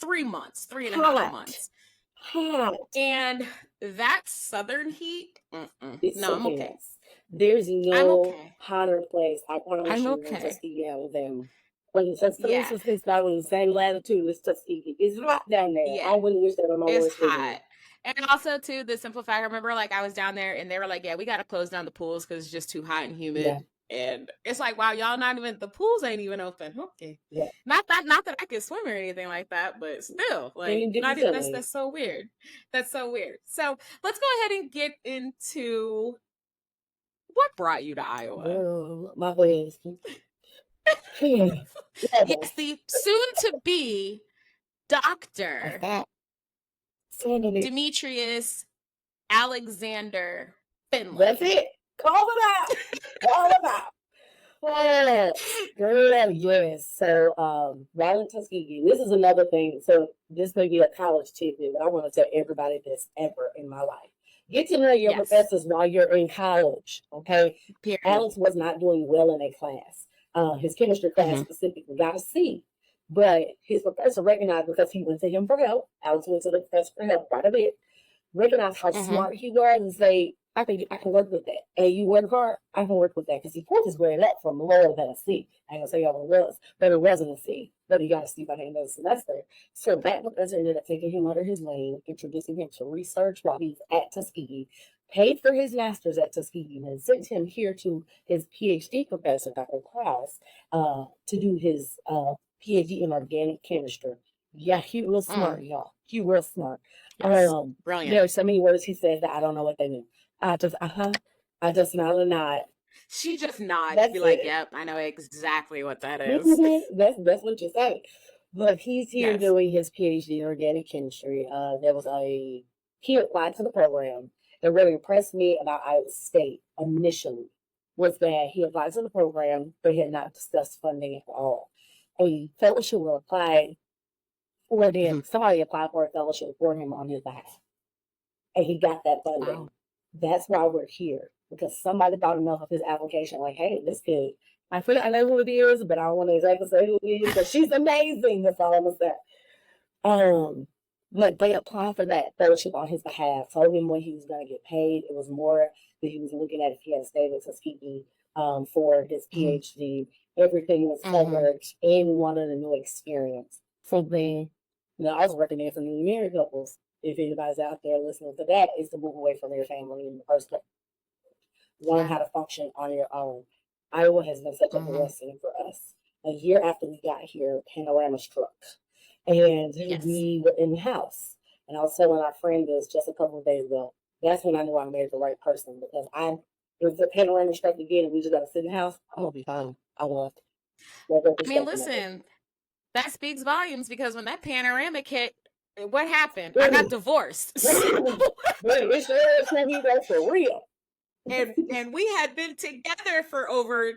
3 months, 3.5 months. And that southern heat, no, I'm okay. There's no hotter place. I promise you than Tuskegee, Alabama. When Tuscaloosa is not in the same latitude as Tuskegee. It's hot down there. I wouldn't wish that on my worst hot. And also, too, the simple fact, I remember, I was down there, and they were like, yeah, we got to close down the pools because it's just too hot and humid. Yeah. And it's like, wow, y'all the pools ain't even open. Okay. Yeah. Not that I can swim or anything like that, but still, that's so weird. That's so weird. So let's go ahead and get into what brought you to Iowa. My ways. Yes, the soon-to-be Dr. Demetrius Alexander Finley. That's it. Call it out. Yes. So, right in Tuskegee, this is another thing. So, this may be a college tidbit, but I want to tell everybody this ever in my life. Get to know your Yes. professors while you're in college, okay? Period. Alex was not doing well in a class. His chemistry class Hmm. specifically got a C, but his professor recognized because he went to him for help. Alex went to the professor for help quite a bit. Recognize how Hmm. smart he was and say, I can work with that. And you work hard, I can work with that. Because he pulled his grade up from lower than a C. I ain't gonna say all it was, but it wasn't a C. But he got a C by the end of the semester. So that professor ended up taking him under his wing, introducing him to research while he's at Tuskegee, paid for his master's at Tuskegee, and sent him here to his PhD professor, Dr. Klaus, to do his PhD in organic chemistry. Yeah, he real smart, Mm. y'all. He real smart. Yes. Brilliant. There are so many words he says that I don't know what they mean. I just nod and nod. She just nods, That's be like, it. "Yep, I know exactly what that is." That's what you say. But he's here Yes. doing his PhD in organic chemistry. There was he applied to the program. That really impressed me about Iowa State initially was that he applied to the program, but he had not discussed funding at all. A fellowship will apply for them. Mhm. Somebody applied for a fellowship for him on his behalf, and he got that funding. Wow. That's why we're here because somebody thought enough of his application. Like, hey, this kid. I feel like I know who it is, but I don't want to exactly say who it is. But she's amazing. That's all I'm gonna say. Um, but they applied for that fellowship on his behalf. Told him when he was gonna get paid. It was more that he was looking at if he had stayed at Tuskegee for his Mhm. PhD. Everything was Mhm. covered, and he wanted a new experience. So then, I was working there for newly married couples. If anybody's out there listening to that, is to move away from your family in the first place. Learn Yeah. how to function on your own. Iowa has been such a Mhm. blessing for us. A year after we got here, Panorama struck, and Yes. we were in the house. And I was telling our friend this just a couple of days ago. That's when I knew I married the right person because if the Panorama struck again and we just got to sit in the house, I'm gonna be fine. I will. Like I mean, listen, that speaks volumes because when that panoramic hit, what happened? I got divorced. But it's that's for real. And we had been together for over,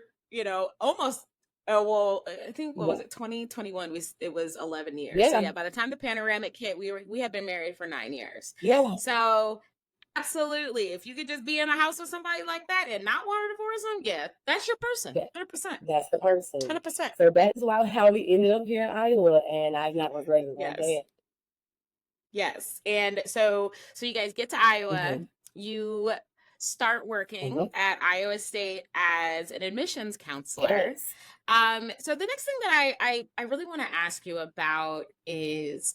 almost well, I think what was it, 2021? It was 11 years. So Yeah, yeah, by the time the panoramic hit, we had been married for 9 years. yeah, So absolutely, if you could just be in a house with somebody like that and not want to divorce them, yeah, that's your person. that, 100%. that's the person. 100%. So that's why how we ended up here in Iowa, and I've not regretted one Yes. bit. Yes. And so you guys get to Iowa, Mm-hmm. you start working Mm-hmm. at Iowa State as an admissions counselor. Yes. So the next thing that I really want to ask you about is,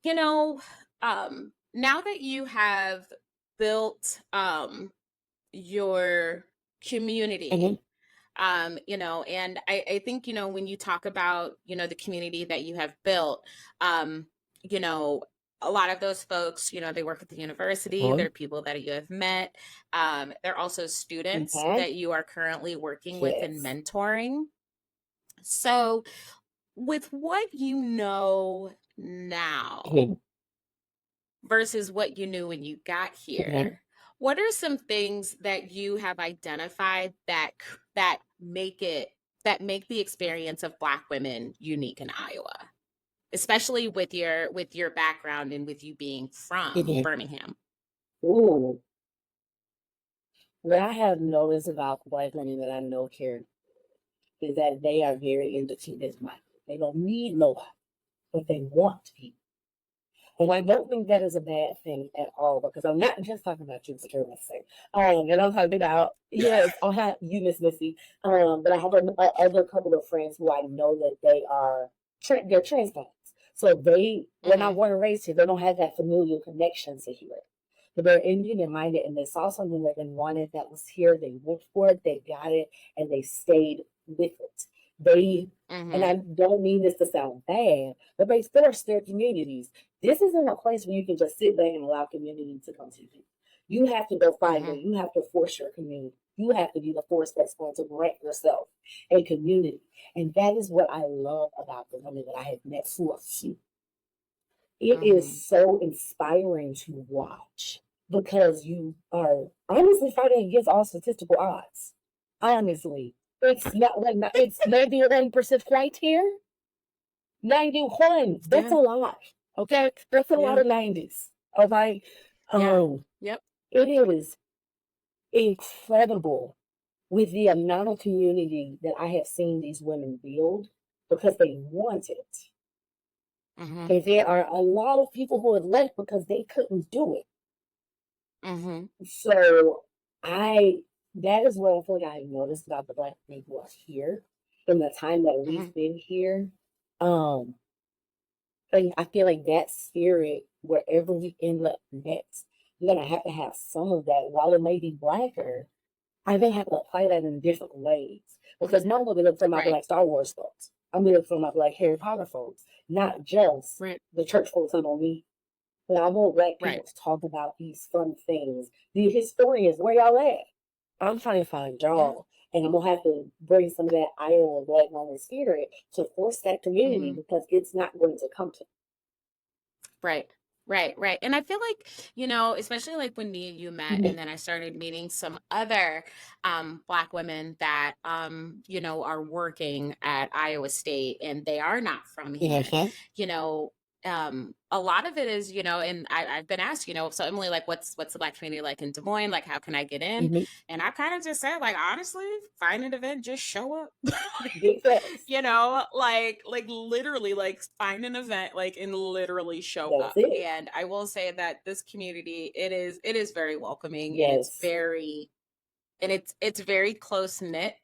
you know, now that you have built your Mm-hmm. community, and I think, when you talk about, the community that you have built, um, you know, a lot of those folks, they work at the university, Mm-hmm. they're people that you have met. They're also students Mm-hmm. that you are currently working with and Yes. mentoring. So, with what you know now Mm-hmm. versus what you knew when you got Mm-hmm. here, what are some things that you have identified that make the experience of Black women unique in Iowa, especially with your background and with you being from Mm-hmm. Birmingham? Ooh. What I have noticed about Black women that I know here is that they are very independent minded. They don't need nobody, but they want to be. And I don't think that is a bad thing at all because I'm not just talking about you, but you're missing. And I'm talking about, yes, I have you, Miss Missy. But I have other couple of friends who I know that they're transplants. So they're not Hmm. born and raised here. They don't have that familial connection to here. But they're Indian minded and they saw something that they wanted that was here. They worked for it, they got it, and they stayed with it. They, and Hmm. I don't mean this to sound bad, but they forced their communities. This isn't a place where you can just sit back and allow community to come to you. You have to go find Hmm. it. You have to force your community. You have to be the force that's going to grant yourself a community. And that is what I love about the women that I have met who are few. It Hmm. is so inspiring to watch because you are honestly fighting against all statistical odds. Honestly, it's not like it's 91% right here. 91. That's Yeah. a lot. Okay, that's a lot Yeah. of 90s. Okay, Yeah. um, Yep. it is incredible with the amount of community that I have seen these women build because they want it. Mm-hmm. And there are a lot of people who have left because they couldn't do it. Mm-hmm. So that is what I feel like I've noticed about the Black people here in the time that Mm-hmm. we've been here. Um, and I feel like that spirit, wherever we end up next, we're gonna have to have some of that. While it may be blacker, I may have to apply that in different ways. Because now I'm gonna look for my Right. Black Star Wars folks. I'm gonna look for my Black Harry Potter folks, not just Right. the church folks who know me. But I want Black people Right. to talk about these fun things. The historians, where y'all at? I'm trying to find Yeah. y'all. And I'm gonna have to bring some of that Iowa Black woman spirit to force that community Mm-hmm. because it's not going to come to. Right. Right. Right. And I feel like, especially like when me and you met, and then I started meeting some other Black women that are working at Iowa State, and they are not from here. Mhm. You know, a lot of it is, and I've been asked, so Emily, like, what's the Black community like in Des Moines? Like, how can I get in? Mhm. And I kind of just said, like, honestly, find an event, just show up. Big facts. Like literally, like, find an event, like, and literally show That's up. it. And I will say that this community, it is very welcoming, and Yes. it's very close knit.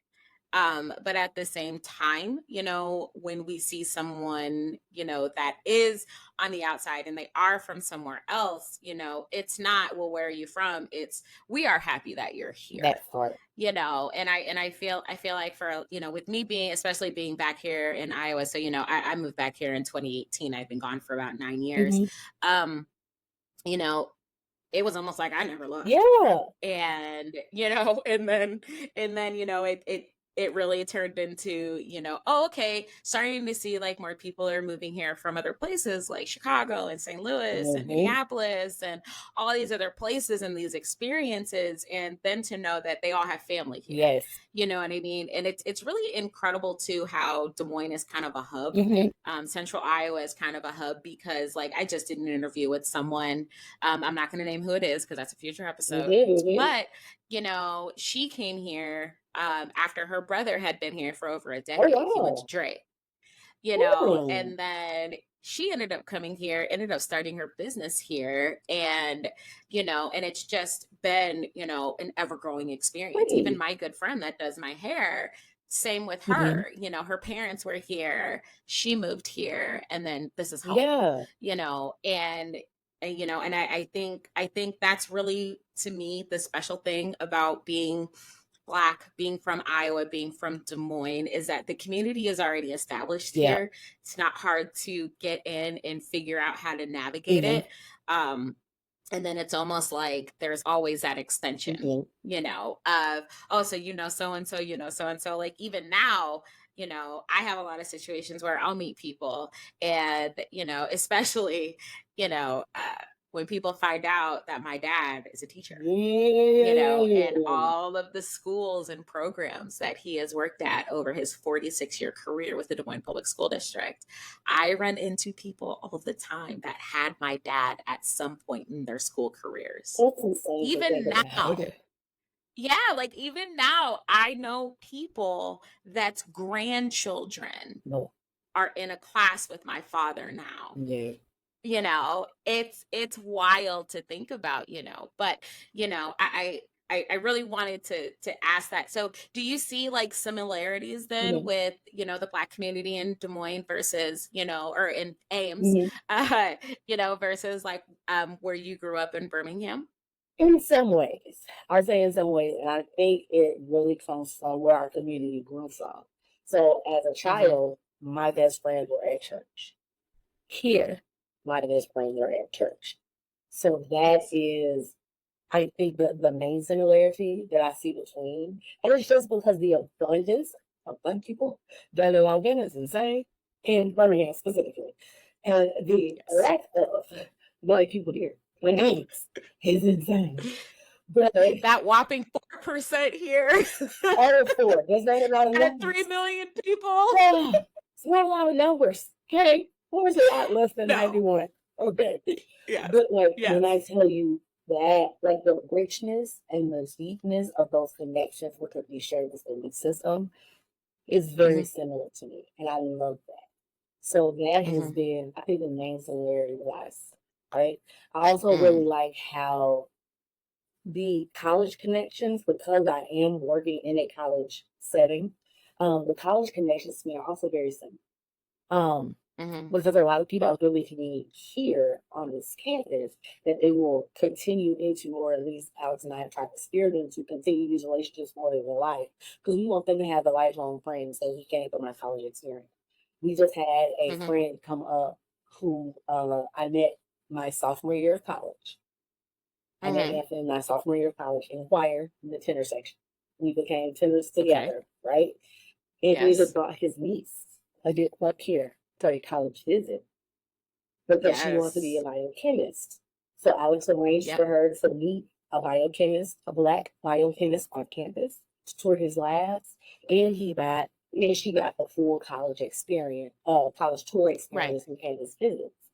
But at the same time, when we see someone, that is on the outside and they are from somewhere else, it's not, well, where are you from? It's, we are happy that you're here. That part. And I feel like, for, with me being, especially being back here in Iowa, so, I moved back here in 2018. I've been gone for about 9 years. Mhm. Um, you know, it was almost like I never left. Yeah. And and then it really turned into, oh, okay, starting to see like more people are moving here from other places like Chicago and St. Louis and Mhm. Minneapolis and all these other places and these experiences, and then to know that they all have family here. Yes. You know what I mean? And it's really incredible too how Des Moines is kind of a hub. Mhm. Central Iowa is kind of a hub because, like, I just did an interview with someone. I'm not going to name who it is because that's a future episode. Mhm. But, she came here after her brother had been here for over a Oh decade. He went to wow. Drake, Mm. and then she ended up coming here, ended up starting her business here. And it's just been, an ever growing experience. Even Great. my good friend that does my hair, same with Mhm. her. Her parents were here, she moved here, and then this is home, Yeah. and I think that's really, to me, the special thing about being Black, being from Iowa, being from Des Moines, is that the community is already established Yeah. here. It's not hard to get in and figure out how to navigate Mhm. it. Um, and then it's almost like there's always that extension, Mhm. of, oh, so so and so, so and so. Like, even now, I have a lot of situations where I'll meet people, and especially, when people find out that my dad is a teacher, and Yeah. all of the schools and programs that he has worked at over his 46-year career with the Des Moines Public School District. I run into people all the time that had my dad at some point in their school careers. It's insane to think Even about. now, yeah, like, even now, I know people that's grandchildren No. are in a class with my father now. Yeah. It's wild to think about, but I really wanted to ask that. So do you see like similarities then Mhm. with, the Black community in Des Moines versus, or in Ames, Mhm. uh, versus like where you grew up in Birmingham? In some ways, I say in some ways, and I think it really comes from where our community grew from. So, as a Mm-hmm. child, my best friends were at church. Here, my best friends are at church. So that Yes. is, I think, the main similarity that I see between, and it's just because the abundance of Black people that are on is insane, in Birmingham specifically, and the Yes. lack of Black people here, when is insane. But That whopping 4% here all for it. There's not a lot of at 3 numbers. million people. Yeah, it's not a lot of numbers. Okay, four is a lot less than No. 91. Okay, Yes. but like when Yes. I tell you that, like the richness and the deepness of those connections which could be shared within the system is very Mhm. similar to me. And I love that. So that has Mhm. been, I think, the main similarity with us, right? I also really Mm. like how the college connections, because I am working in a college setting, the college connections to me are also very similar. Um, Mhm. because there are a lot of people out there we can meet here on this campus that they will continue into, or at least Alex and I have tried to steer them to continue these relationships more in their life, because we want them to have the lifelong friends that we came from our college experience. We just had a Mhm. friend come up who I met my sophomore year of college. I met Mhm. Anthony my sophomore year of college in choir in the tenor section. We became tenors Okay. together, right? Anthony just Yes. brought his niece, a did up here to a college visit because she wants to be a Yes. biochemist. So Alex arranged Yep. for her to meet a biochemist, a black biochemist on campus, to tour his labs, and she got a full college experience, college tour Right. experience and campus visits.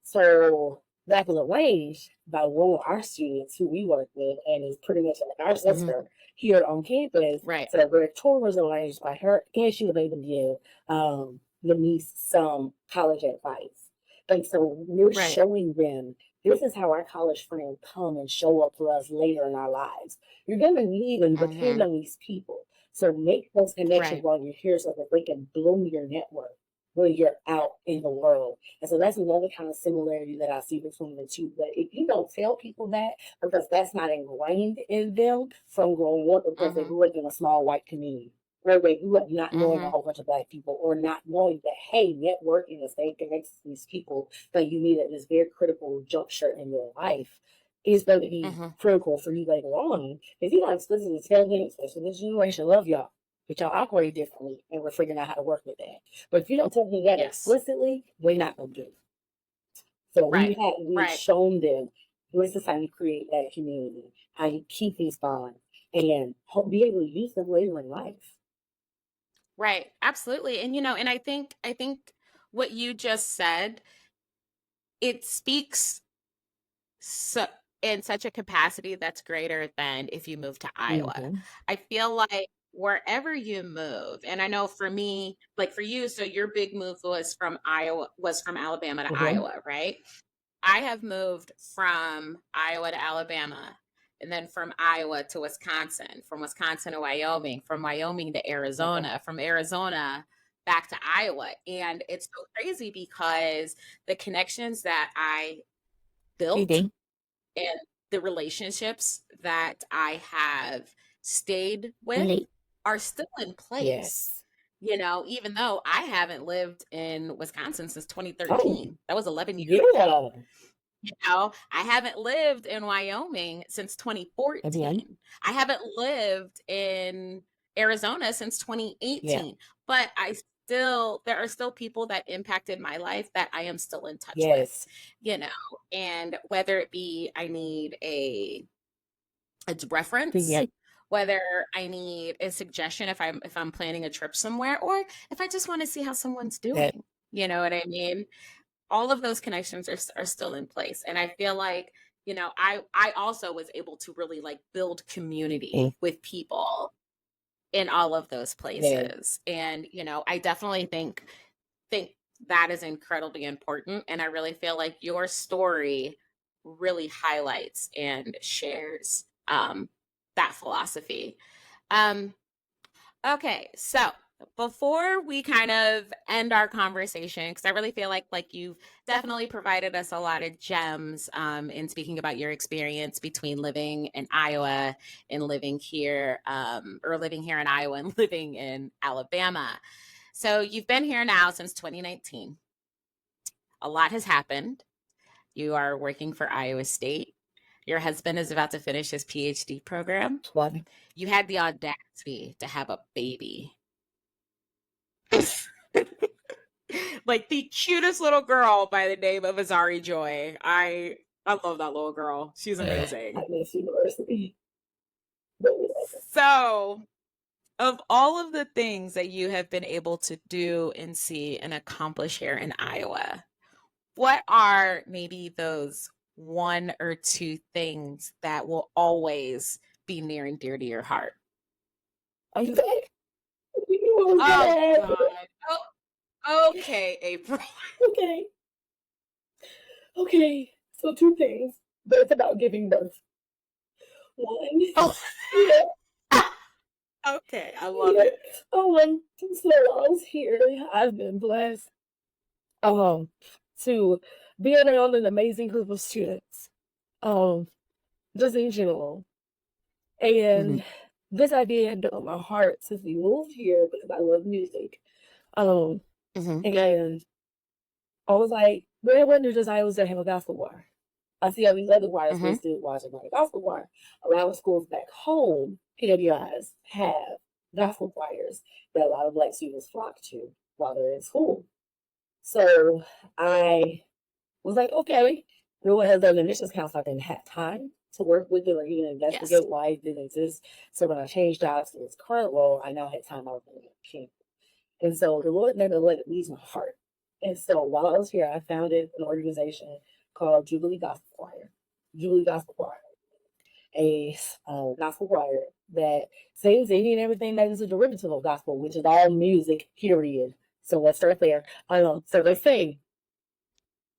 So that was arranged by one of our students who we work with and is pretty much like our Mhm. sister here on campus. Right. So the tour was arranged by her, and she was able to give the niece some college advice. And so we're Right. showing them this is how our college friends come and show up for us later in our lives. You're going to need and depend Mhm. on these people. So make those connections Right. while you're here so that they can bloom your network when you're out in the world. And so that's another kind of similarity that I see between the two. But if you don't tell people that, because that's not ingrained in them from growing up, because they Mhm. grew up in a small white community, where they grew up not knowing a Mhm. whole bunch of black people, or not knowing that, hey, networking and staying connected to these people that you need at this very critical juncture in your life is going to be Mhm. critical for you later on. If you're not explicitly telling, especially this generation, love y'all, but y'all operate differently, and we're figuring out how to work with that. But if you don't tell me that Yes. explicitly, we're not going to do it. So Right. we've Right. shown them this is how you create that community, how you keep these bonds, and be able to use them later in life. Right. Absolutely. And and I think what you just said, it speaks so in such a capacity that's greater than if you move to Iowa. Mm-hmm. I feel like wherever you move, and I know for me, like for you, so your big move was from Alabama to Mm-hmm. Iowa, right? I have moved from Iowa to Alabama, and then from Iowa to Wisconsin, from Wisconsin to Wyoming, from Wyoming to Okay. Arizona, from Arizona back to Iowa. And it's so crazy because the connections that I built PD. and the relationships that I have stayed with Elite. are still in place. Yes. Even though I haven't lived in Wisconsin since Oh, 2013, that was 11 years ago. yeah. I haven't lived in Wyoming since Again. 2014. I haven't lived in Arizona since Yeah. 2018. But there are still people that impacted my life that I am still in touch with, Yes. you know, and whether it be I need a reference, Yeah. whether I need a suggestion if I'm planning a trip somewhere, or if I just want to see how someone's That. doing. You know what I mean? All of those connections are still in place, and I feel like I also was able to really like build Mm, community with people in all of those yeah. places. And I definitely think that is incredibly important, and I really feel like your story really highlights and shares that philosophy. um Okay, so before we kind of end our conversation, because I really feel like you've definitely provided us a lot of gems in speaking about your experience between living in Iowa and living here, or living here in Iowa and living in Alabama. So you've been here now since 2019. A lot has happened. You are working for Iowa State. Your husband is about to finish his PhD program. Swatting. You had the audacity to have a baby. Like the cutest little girl by the name of Azari Joy. I love that little girl. She's I amazing. miss university. So, of all of the things that you have been able to do and see and accomplish here in Iowa, what are maybe those one or two things that will always be near and dear to your heart? Are you back? You was gonna Oh ask. God. Oh, okay, April. Okay. Okay. So two things, but it's about giving birth. One. Oh, Yeah. okay. I love Yeah. it. So while I was here, I've been blessed um to be around an amazing group of students. Um, just in general. Hmm. And this idea had been on my heart since we moved here because I love music. Um, Hmm. and I was like, where when did I was to have a gospel choir? I see all these other choirs Hmm. listed watching like a gospel choir. A lot of schools back home, PWIs, have gospel choirs that a lot of black students flock to while they're in school. So I was like, okay, no one has done admissions counselor. I didn't have time to work with it or even Yes. investigate why it didn't exist. So when I changed jobs to this current role, I now had time I was in the. And so the Lord never let it leave my heart. And so while I was here, I founded an organization called Jubilee Gospel Choir. Jubilee Gospel Choir, a gospel choir that sings any and everything that is a derivative of gospel, which is all music, period. So let's start there. So they sing.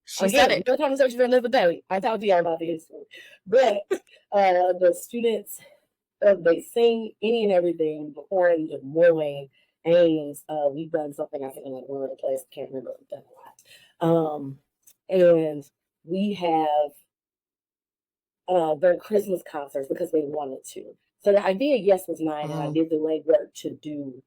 She said Again, it. no conversation for another day. I talked to y'all about this. But the students, they sing any and everything before in Birmingham and Ames. We've done something, I think, in like one other place. I can't remember. We've done a lot. And we have their Christmas concerts because they wanted to. So the idea, yes, was mine, and I Mm, did the legwork to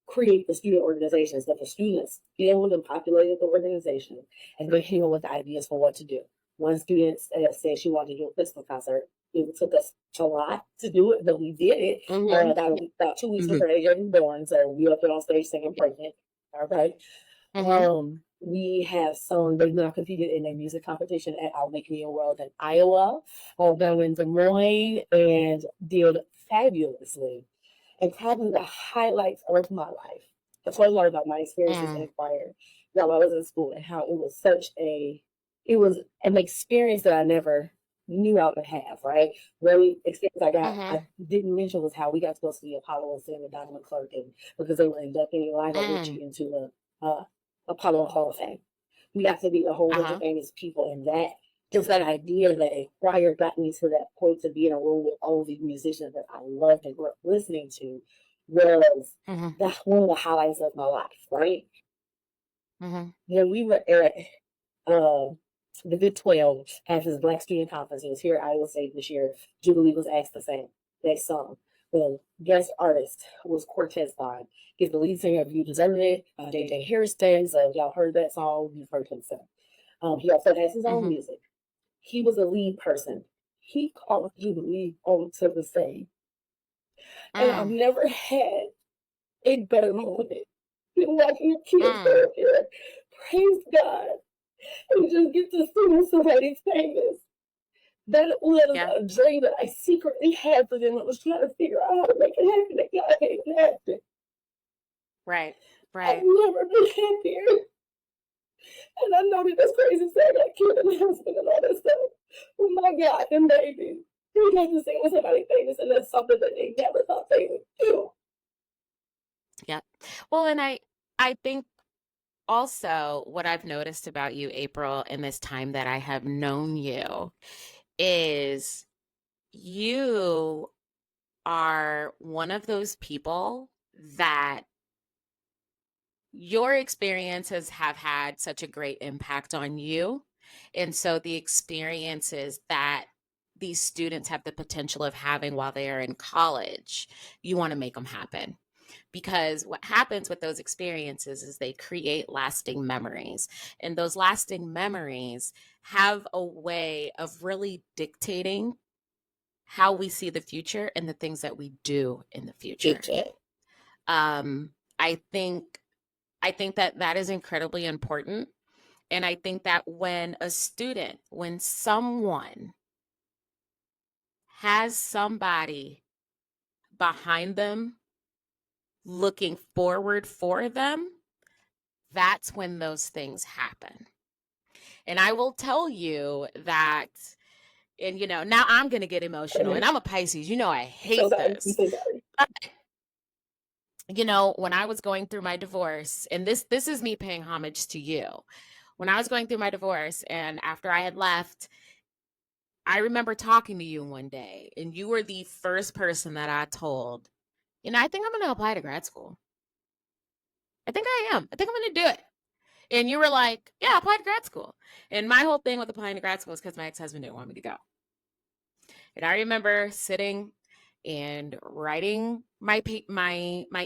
create the student organizations that the students deal with and populated the organization and they came up with ideas for what to do. One student said she wanted to do a Christmas concert. It took us a lot to do it, but we did it. mhm, About 2 weeks mhm, before they were born, so we were up there on stage singing pregnant. Okay. mhm. We have sung, they've now competed in a music competition at Our Make Me a World in Iowa, although in Des Moines, and did fabulously and having the highlights of my life. That's what I learned about my experiences Mm, in choir while I was in school and how it was an experience that I never knew I would have, right? Really experience mhm, I didn't mention was how we got to go see Apollo and Sam and Donna McClurkin because they were inducting Lionel mm. Richie into the Apollo Hall of Fame. We got to meet a whole bunch of Uh-huh. famous people and that just that idea that a choir got me to that point to be in a room with all these musicians that I loved and grew up listening to was Mhm, that's one of the highlights of my life, right? mhm, When we were at uh, the Big 12 had his Black Student Conference. It was here at Iowa State this year. Jubilee was asked to sing that song. The guest artist was Cortez Vaughn. He's the lead singer of You Deserve It, J.J. Harris stands. Y'all heard that song, you've heard him sing. He also has his own mhm, music. He was a lead person. He called Jubilee onto the stage. And I've mm, never had a better moment than watching your kids go mm. up there, praise God, and just get to see somebody famous. That was Yeah. a dream that I secretly had for them. I was trying to figure out how to make it happen. And God made it happen. Right. I've Right. never been happier. And I know that that's crazy saying like kid and husband and all that stuff. Oh my God, them babies. They got to sing with somebody famous, and that's something that they never thought they would do. Yeah. Well, and I think also what I've noticed about you, April, in this time that I have known you is you are one of those people that your experiences have had such a great impact on you. And so the experiences that these students have the potential of having while they are in college, you want to make them happen. Because what happens with those experiences is they create lasting memories. And those lasting memories have a way of really dictating how we see the future and the things that we do in the Chit future. chat. Um, I think I think that that is incredibly important. And I think that when someone has somebody behind them looking forward for them, that's when those things happen. And I will tell you that, and now I'm going to get emotional, and I'm a Pisces. I hate this. But, when I was going through my divorce, and this is me paying homage to you. When I was going through my divorce and after I had left, I remember talking to you one day, and you were the first person that I told, I think I'm going to apply to grad school. I think I am. I think I'm going to do it. And you were like, yeah, apply to grad school. And my whole thing with applying to grad school is because my ex-husband didn't want me to go. And I remember sitting and writing my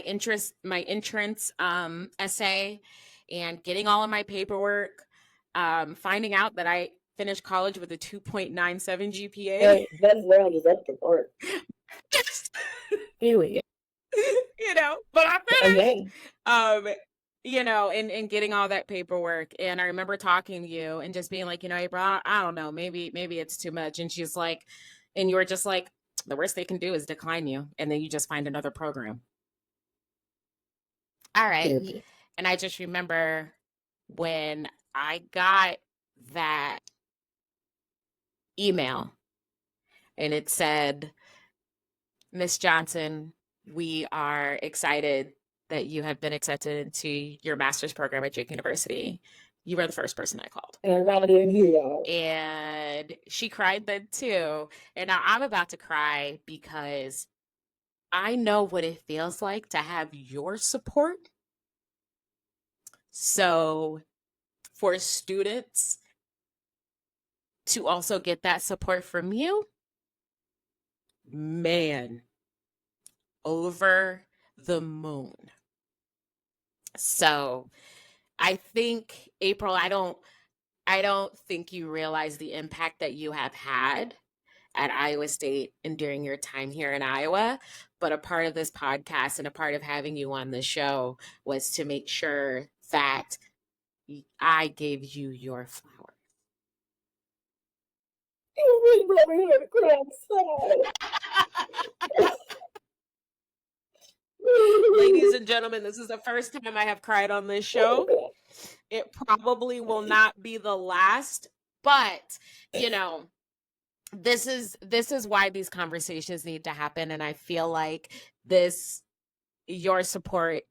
entrance essay and getting all of my paperwork, finding out that I finished college with a 2.97 GPA. That's where I was up to work. Anyway. But I finished. And getting all that paperwork. And I remember talking to you and just being like, April, I don't know, maybe it's too much. And she's like, and you were just like, the worst they can do is decline you. And then you just find another program. All right. Mm-hmm. And I just remember when I got that email and it said, Miss Johnson, we are excited that you have been accepted into your master's program at Duke University. You were the first person I called. And she cried then too. And now I'm about to cry because I know what it feels like to have your support. So for students to also get that support from you, man, over the moon. So I think, April, I don't think you realize the impact that you have had at Iowa State and during your time here in Iowa. But a part of this podcast and a part of having you on the show was to make sure that I gave you your flowers. You brought me here to cry. Ladies and gentlemen, this is the first time I have cried on this show. It probably will not be the last, but this is why these conversations need to happen. And I feel like your support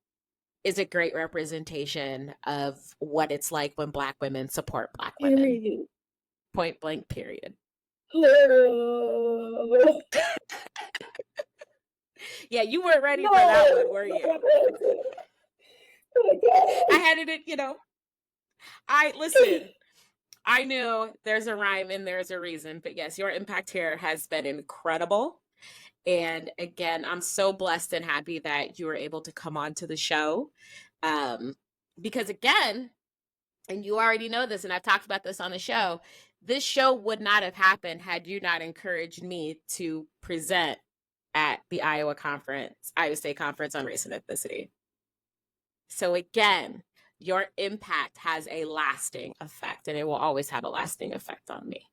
is a great representation of what it's like when Black women support Black women. Point blank, period. Yeah, you weren't ready for that one, were you? I had it, listen, I knew there's a rhyme and there's a reason, but yes, your impact here has been incredible. And again, I'm so blessed and happy that you were able to come on to the show. Because again, and you already know this, and I've talked about this on the show, this show would not have happened had you not encouraged me to present at the Iowa State Conference on Race and Ethnicity. So again, your impact has a lasting effect, and it will always have a lasting effect on me.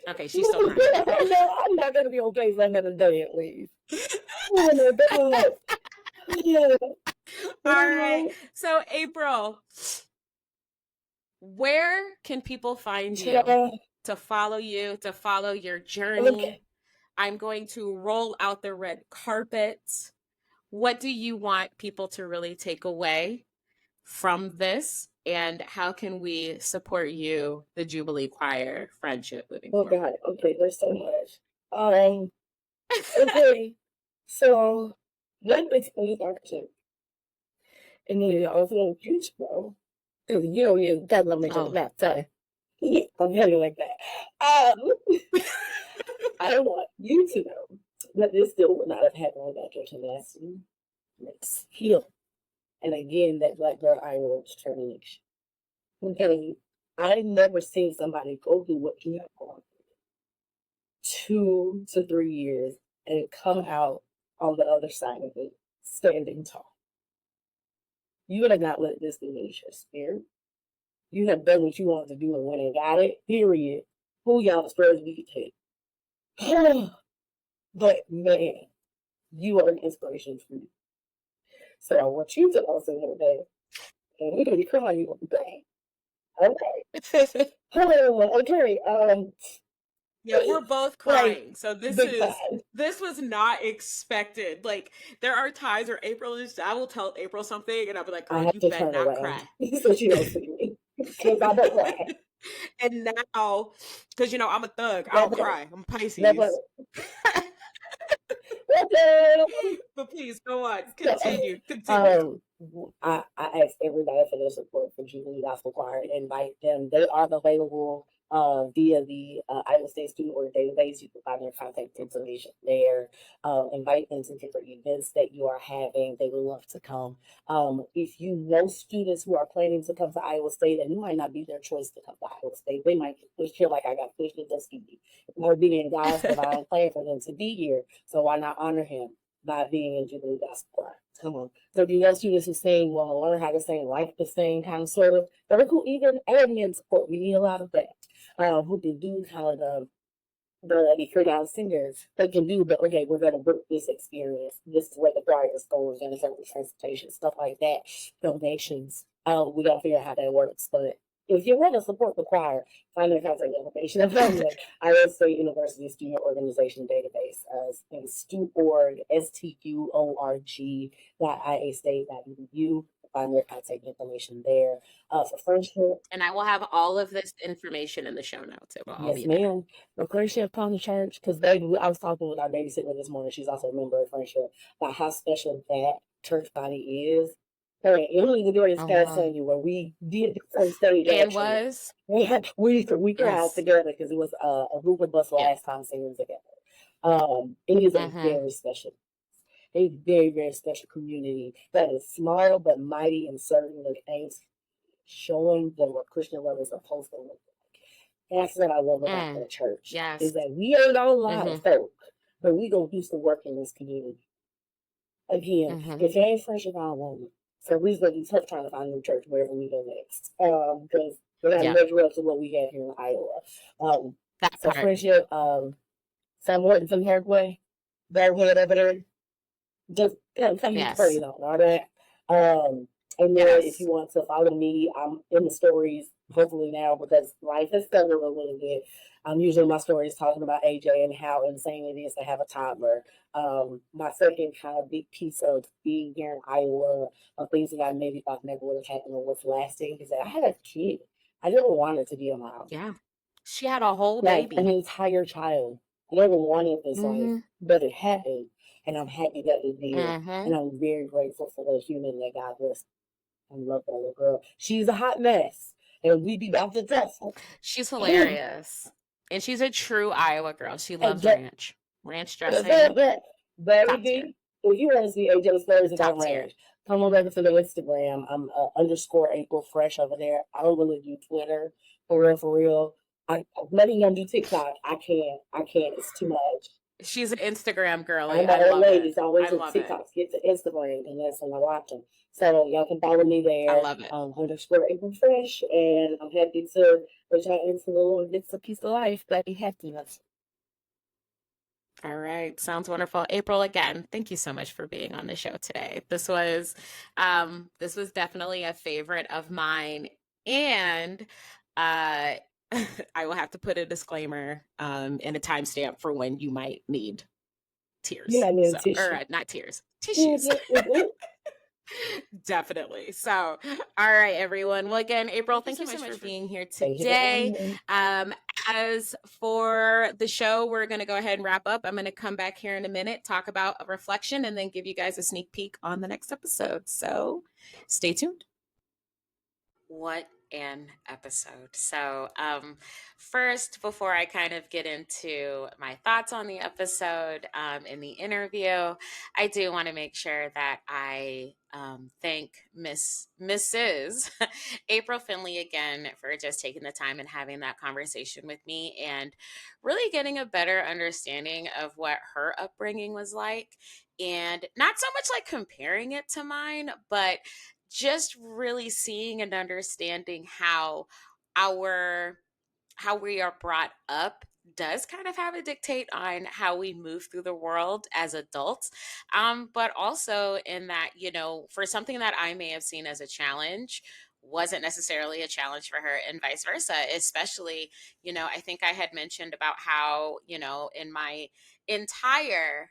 Okay, she's still crying. I'm not going to be okay if I'm going to die at least. All right. So, April, where can people find you to follow you, to follow your journey? Okay. I'm going to roll out the red carpet. What do you want people to really take away from this? And how can we support you, the Jubilee Choir friendship moving forward? God. Okay, there's so much. Okay. So, one big thing is and then also huge bro. You got to make it that time. I'm heavy like that. I want you to know that this still would not have happened without your tenacity. Let's heal. And again, that Black girl Iowa determination. I'm telling you, I've never seen somebody go through what you have gone through 2 to 3 years and come out on the other side of it, standing tall. You would have not let this diminish your spirit. You have done what you wanted to do and went and got it, period. Who y'all supposed to take? But man, you are an inspiration for me. So I want you to also know that, and we're going to be crying on the back. Okay. Hello, okay. Yeah, we're both Like crying. So big time. this was not expected. Like there are times where I will tell April something and I'll be like, I girl, have you to bet turn not around cry. so she don't see me because I don't cry. And now, because I'm a thug, I'll Never, cry. I'm never, Pisces. never. But please go on. So, Continue. Continue. um, I ask everybody for their support for Jubilee Gospel Choir and invite them. They are available via the Iowa State Student Order database. You can find their contact information there. Invite them to different events that you are having. They would love to come. If you know students who are planning to come to Iowa State, and it might not be their choice to come to Iowa State, they might feel like I got pushed to Tuskegee. Or being in God's divine plan for them to be here. So why not honor him by being in Jubilee Gospel Choir? Come on. So the young students who sing want to learn how to sing, like to sing, kind of sort of. Very cool, even and support. We need a lot of that. Who can do kind of the freelance singers they can do, but okay, we're gonna book this experience. This is where the choir is going, we're gonna serve the transportation, stuff like that. Donations. We gotta figure out how that works. But if you want to support the choir, find their contact information and find the Iowa State University Student Organization Database. It's StuOrg, STUORG.iastate.edu. Find their contact information there. For friendship, And I will have all of this information in the show notes. It will all yes, be there. ma'am. The friendship come to church because I was talking with our babysitter this morning. She's also a member of friendship about how special that church body is. Her and Emily the Dory is kind of telling you when we did the first stage And actually. was We cried yes, together because it was a group of us yeah. last time singing together. It is a Mm-hmm. very special, a very very special community that is small but mighty in serving the things, showing them what Christian love is supposed to look. That's what I love about the church is Yes. that we ain't a lot of Mm-hmm. folk, but we gonna do some work in this community. Again, Mm-hmm. if you ain't fresh, you don't want it. So we're gonna be tough trying to find a new church wherever we go next. Because we're gonna Yeah. measure up to what we have here in Iowa. That So part. friendship, Sam Morton from Hardway, whatever. Just thank you for Yes. all that. And then if Yes. you want to follow me, I'm in the stories hopefully now because life has settled a little bit. I'm usually my stories talking about AJ and how insane it is to have a toddler. My second kind of big piece of being here in Iowa, of things that I maybe thought never would have happened or was lasting, is that I had a kid. I never wanted to be a mom, Yeah. She had a whole like an baby. entire child. I never wanted this life, Mm-hmm. but it happened, and I'm happy that it did. Mm-hmm. And I'm very grateful for the human that God blessed. I love that little girl. She's a hot mess, and we be about to test her. She's hilarious. And she's a true Iowa girl. She And loves just, ranch. Ranch dressing, but top tier. everything, if you want to see AJ stories Top about tier. ranch, come on back to the Instagram. I'm underscore April Fresh over there. I don't really do Twitter for real, for real. I'm letting them do TikTok. I can't. It's too much. She's an Instagram girly. I'm an I old love lady, it. so I wait I till love it. TikToks get to Instagram, and that's when I watch them. So y'all can follow me I there, love it. underscore April Fresh, and I'm happy to reach out into the little bits of piece of life that be happiness. All right. Sounds wonderful. April, again, thank you so much for being on the show today. This was definitely a favorite of mine. And uh I will have to put a disclaimer and a timestamp for when you might need You tears. know, I need a So, or tissue. not tears, tissues. Definitely. So, all right, everyone. Well, again, April, thank you so much for being here Thank you for today. having me. As for the show, we're going to go ahead and wrap up. I'm going to come back here in a minute, talk about a reflection, and then give you guys a sneak peek on the next episode. So, stay tuned. What an episode. So, first, before I kind of get into my thoughts on the episode in the interview, I do want to make sure that I thank Mrs. April Finley again for just taking the time and having that conversation with me and really getting a better understanding of what her upbringing was like. And not so much like comparing it to mine, but just really seeing and understanding our how we are brought up does kind of have a dictate on how we move through the world as adults. But also in that, for something that I may have seen as a challenge wasn't necessarily a challenge for her, and vice versa. Especially, I think I had mentioned about how, in my entire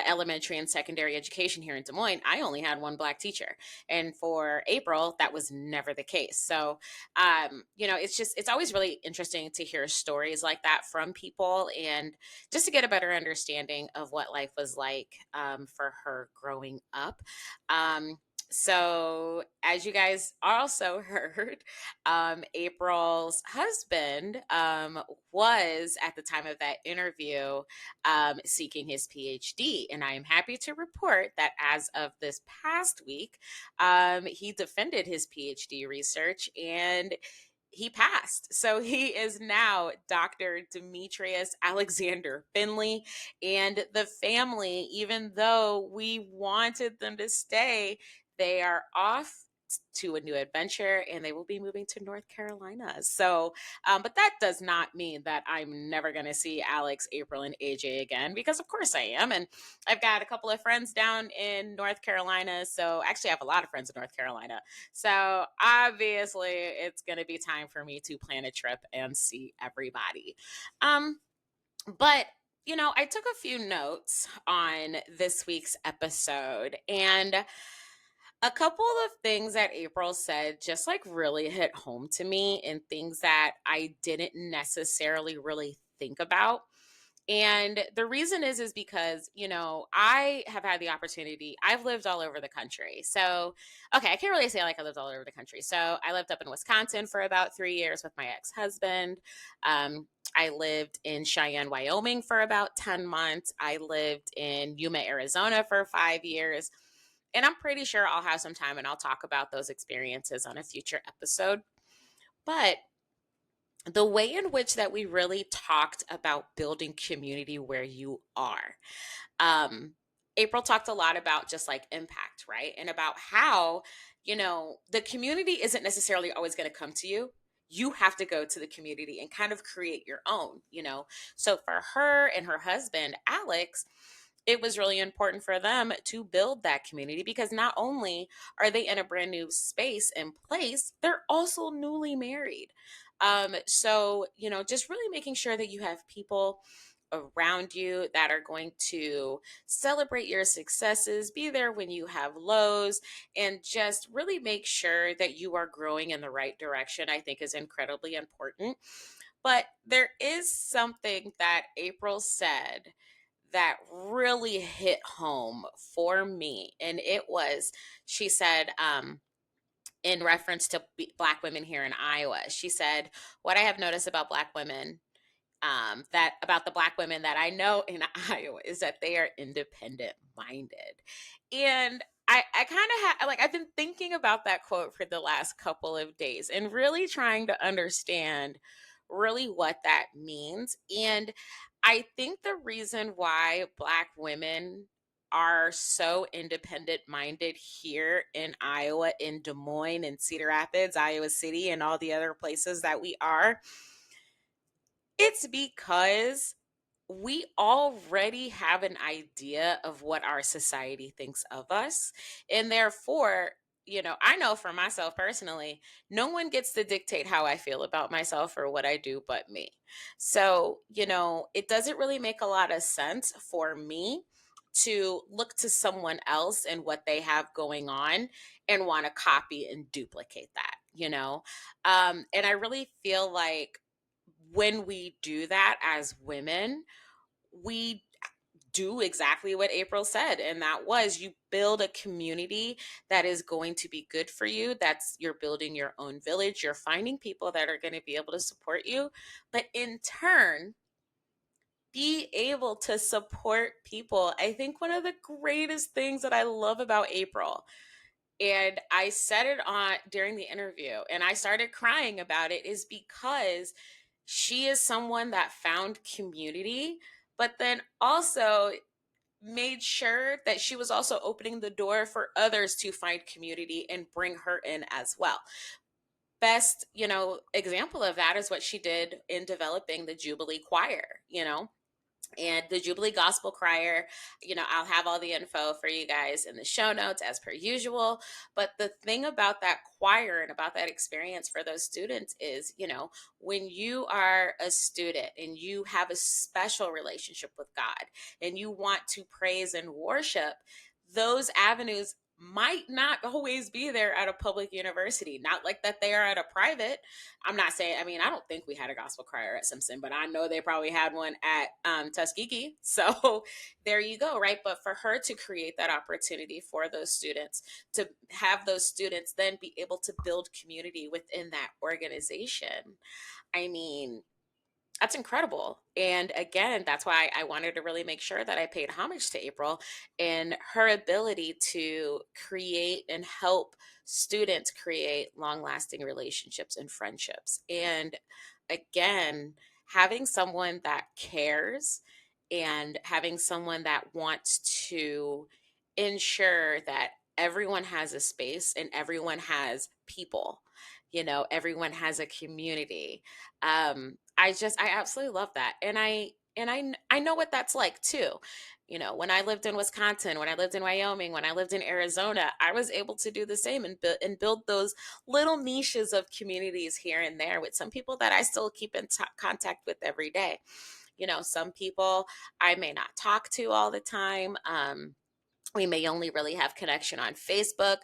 elementary and secondary education here in Des Moines, I only had one Black teacher. And for April, that was never the case. So, it's always really interesting to hear stories like that from people, and just to get a better understanding of what life was like for her growing up. Um, so, as you guys also heard, April's husband was, at the time of that interview, seeking his PhD. And I am happy to report that as of this past week, he defended his PhD research and he passed. So he is now Dr. Demetrius Alexander Finley. And the family, even though we wanted them to stay, they are off to a new adventure and they will be moving to North Carolina. So, but that does not mean that I'm never going to see Alex, April, and AJ again, because of course I am. And I've got a couple of friends down in North Carolina. So, actually, I have a lot of friends in North Carolina. So, obviously, it's going to be time for me to plan a trip and see everybody. But I took a few notes on this week's episode, and a couple of things that April said just like really hit home to me, and things that I didn't necessarily really think about. And the reason is because, I have had the opportunity, I've lived all over the country. So, okay, I can't really say like I lived all over the country. So, I lived up in Wisconsin for about 3 years with my ex husband. I lived in Cheyenne, Wyoming for about 10 months. I lived in Yuma, Arizona for 5 years. And I'm pretty sure I'll have some time and I'll talk about those experiences on a future episode. But the way in which that we really talked about building community where you are. Um, April talked a lot about just like impact, right? And about how, the community isn't necessarily always going to come to you. You have to go to the community and kind of create your own. So for her and her husband, Alex, it was really important for them to build that community, because not only are they in a brand new space and place, they're also newly married. So, just really making sure that you have people around you that are going to celebrate your successes, be there when you have lows, and just really make sure that you are growing in the right direction, I think is incredibly important. But there is something that April said that really hit home for me. And it was, she said, in reference to Black women here in Iowa, she said, "What I have noticed about Black women, that about the Black women that I know in Iowa, is that they are independent minded." And I kind of like, I've been thinking about that quote for the last couple of days and really trying to understand really what that means. And I think the reason why Black women are so independent minded here in Iowa, in Des Moines, in Cedar Rapids, Iowa City, and all the other places that we are, it's because we already have an idea of what our society thinks of us. And therefore, I know for myself personally, no one gets to dictate how I feel about myself or what I do but me. So, it doesn't really make a lot of sense for me to look to someone else and what they have going on and want to copy and duplicate that. And I really feel like when we do that as women, we do exactly what April said. And that was, you build a community that is going to be good for you. That's, you're building your own village. You're finding people that are going to be able to support you, but in turn, be able to support people. I think one of the greatest things that I love about April, and I said it on during the interview and I started crying about it, is because she is someone that found community, but then also made sure that she was also opening the door for others to find community and bring her in as well. Best, example of that is what she did in developing the Jubilee Choir. And the Jubilee Gospel Choir, I'll have all the info for you guys in the show notes as per usual. But the thing about that choir and about that experience for those students is, when you are a student and you have a special relationship with God and you want to praise and worship, those avenues might not always be there at a public university. Not like that they are at a private. I'm not saying, I don't think we had a gospel choir at Simpson, but I know they probably had one at Tuskegee. So there you go, right? But for her to create that opportunity for those students, to have those students then be able to build community within that organization, I mean, that's incredible. And again, that's why I wanted to really make sure that I paid homage to April and her ability to create and help students create long lasting relationships and friendships. And again, having someone that cares and having someone that wants to ensure that everyone has a space and everyone has people, everyone has a community. I absolutely love that. And I know what that's like too. When I lived in Wisconsin, when I lived in Wyoming, when I lived in Arizona, I was able to do the same and build those little niches of communities here and there with some people that I still keep in contact with every day. Some people I may not talk to all the time. We may only really have connection on Facebook.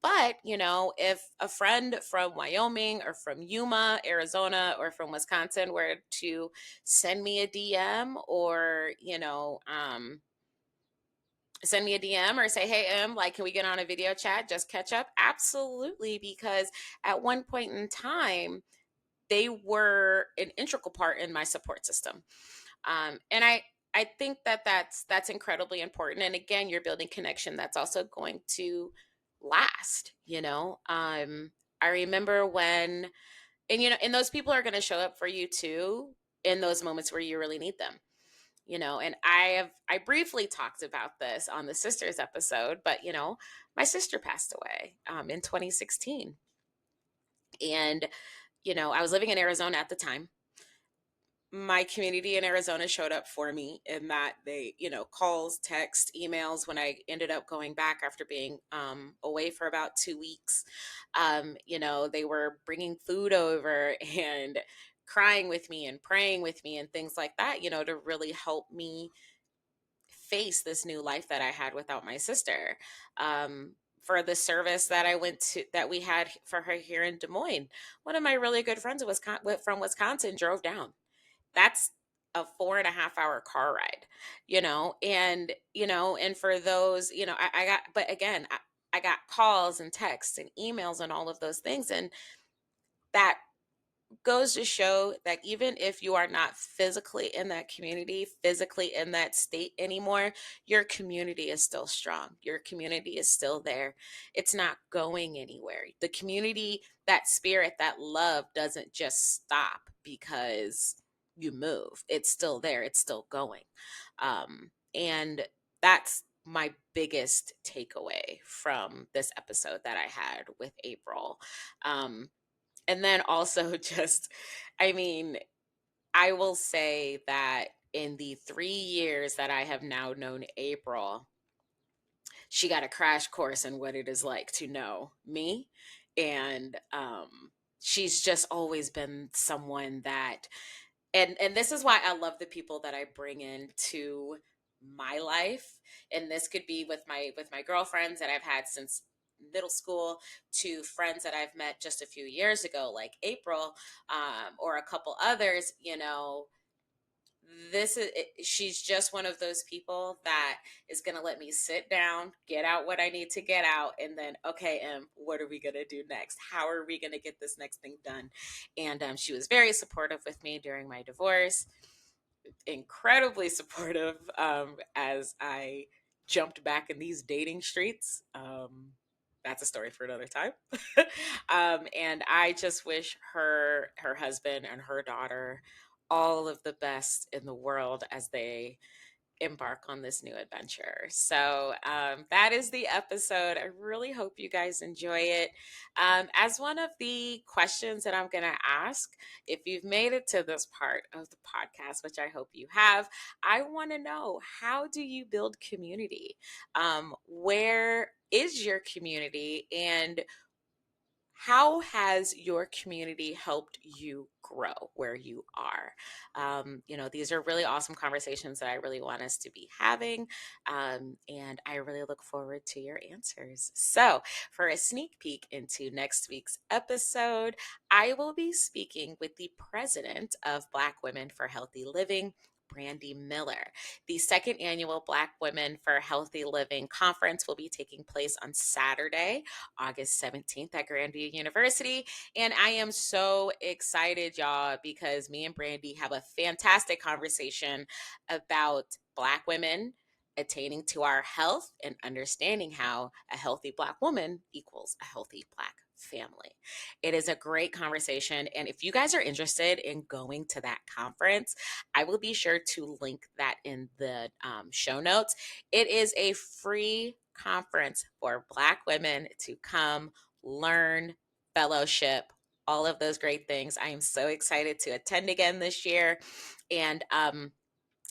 But, if a friend from Wyoming or from Yuma, Arizona, or from Wisconsin were to send me a DM or, send me a DM or say, hey, like, can we get on a video chat, just catch up? Absolutely. Because at one point in time, they were an integral part in my support system. And I think that that's incredibly important. And again, you're building connection that's also going to last. I remember when, and those people are going to show up for you too in those moments where you really need them. And I briefly talked about this on the sisters episode, but my sister passed away in 2016, and I was living in Arizona at the time. My community in Arizona showed up for me in that they, calls, text, emails when I ended up going back after being away for about 2 weeks. They were bringing food over and crying with me and praying with me and things like that, to really help me face this new life that I had without my sister. For the service that I went to, that we had for her here in Des Moines, one of my really good friends from Wisconsin drove down. That's a 4.5 hour car ride, and for those, I got, but again, I got calls and texts and emails and all of those things. And that goes to show that even if you are not physically in that community, physically in that state anymore, your community is still strong. Your community is still there. It's not going anywhere. The community, that spirit, that love doesn't just stop because you move. It's still there. It's still going. And that's my biggest takeaway from this episode that I had with April. And then also just, I mean, I will say that in the 3 years that I have now known April, she got a crash course in what it is like to know me. And she's just always been someone that, and this is why I love the people that I bring into my life. And this could be with my girlfriends that I've had since middle school, to friends that I've met just a few years ago, like April, or a couple others. She's just one of those people that is going to let me sit down, get out what I need to get out, and then, okay, what are we going to do next? How are we going to get this next thing done? And she was very supportive with me during my divorce, incredibly supportive as I jumped back in these dating streets. That's a story for another time. And I just wish her husband and her daughter all of the best in the world as they embark on this new adventure. So that is the episode. I really hope you guys enjoy it. As one of the questions that I'm going to ask, if you've made it to this part of the podcast, which I hope you have, I want to know, how do you build community? Where is your community, and how has your community helped you grow where you are? These are really awesome conversations that I really want us to be having. And I really look forward to your answers. So, for a sneak peek into next week's episode, I will be speaking with the president of Black Women for Healthy Living, Brandy Miller. The second annual Black Women for Healthy Living conference will be taking place on Saturday, August 17th at Grandview University. And I am so excited, y'all, because me and Brandy have a fantastic conversation about Black women attaining to our health and understanding how a healthy Black woman equals a healthy Black family. It is a great conversation. And if you guys are interested in going to that conference, I will be sure to link that in the show notes. It is a free conference for Black women to come, learn, fellowship, all of those great things. I am so excited to attend again this year. And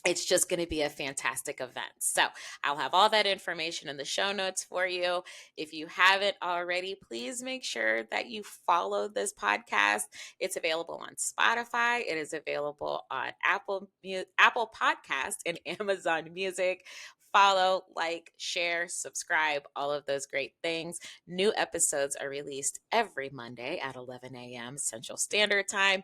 it's just going to be a fantastic event. So I'll have all that information in the show notes for you. If you haven't already, please make sure that you follow this podcast. It's available on Spotify. It is available on Apple Podcast and Amazon Music. Follow, like, share, subscribe, all of those great things. New episodes are released every Monday at 11 a.m. Central Standard Time.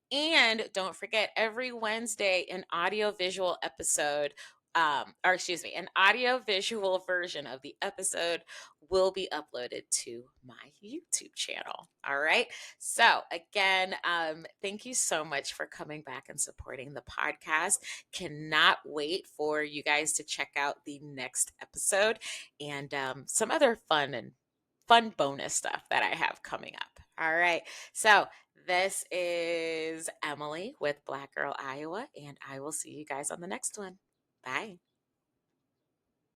And don't forget, every Wednesday, an audio-visual episode, an audio-visual version of the episode will be uploaded to my YouTube channel. All right. So again, thank you so much for coming back and supporting the podcast. Cannot wait for you guys to check out the next episode and some other fun bonus stuff that I have coming up. All right. So this is Emily with Black Girl Iowa, and I will see you guys on the next one. Bye.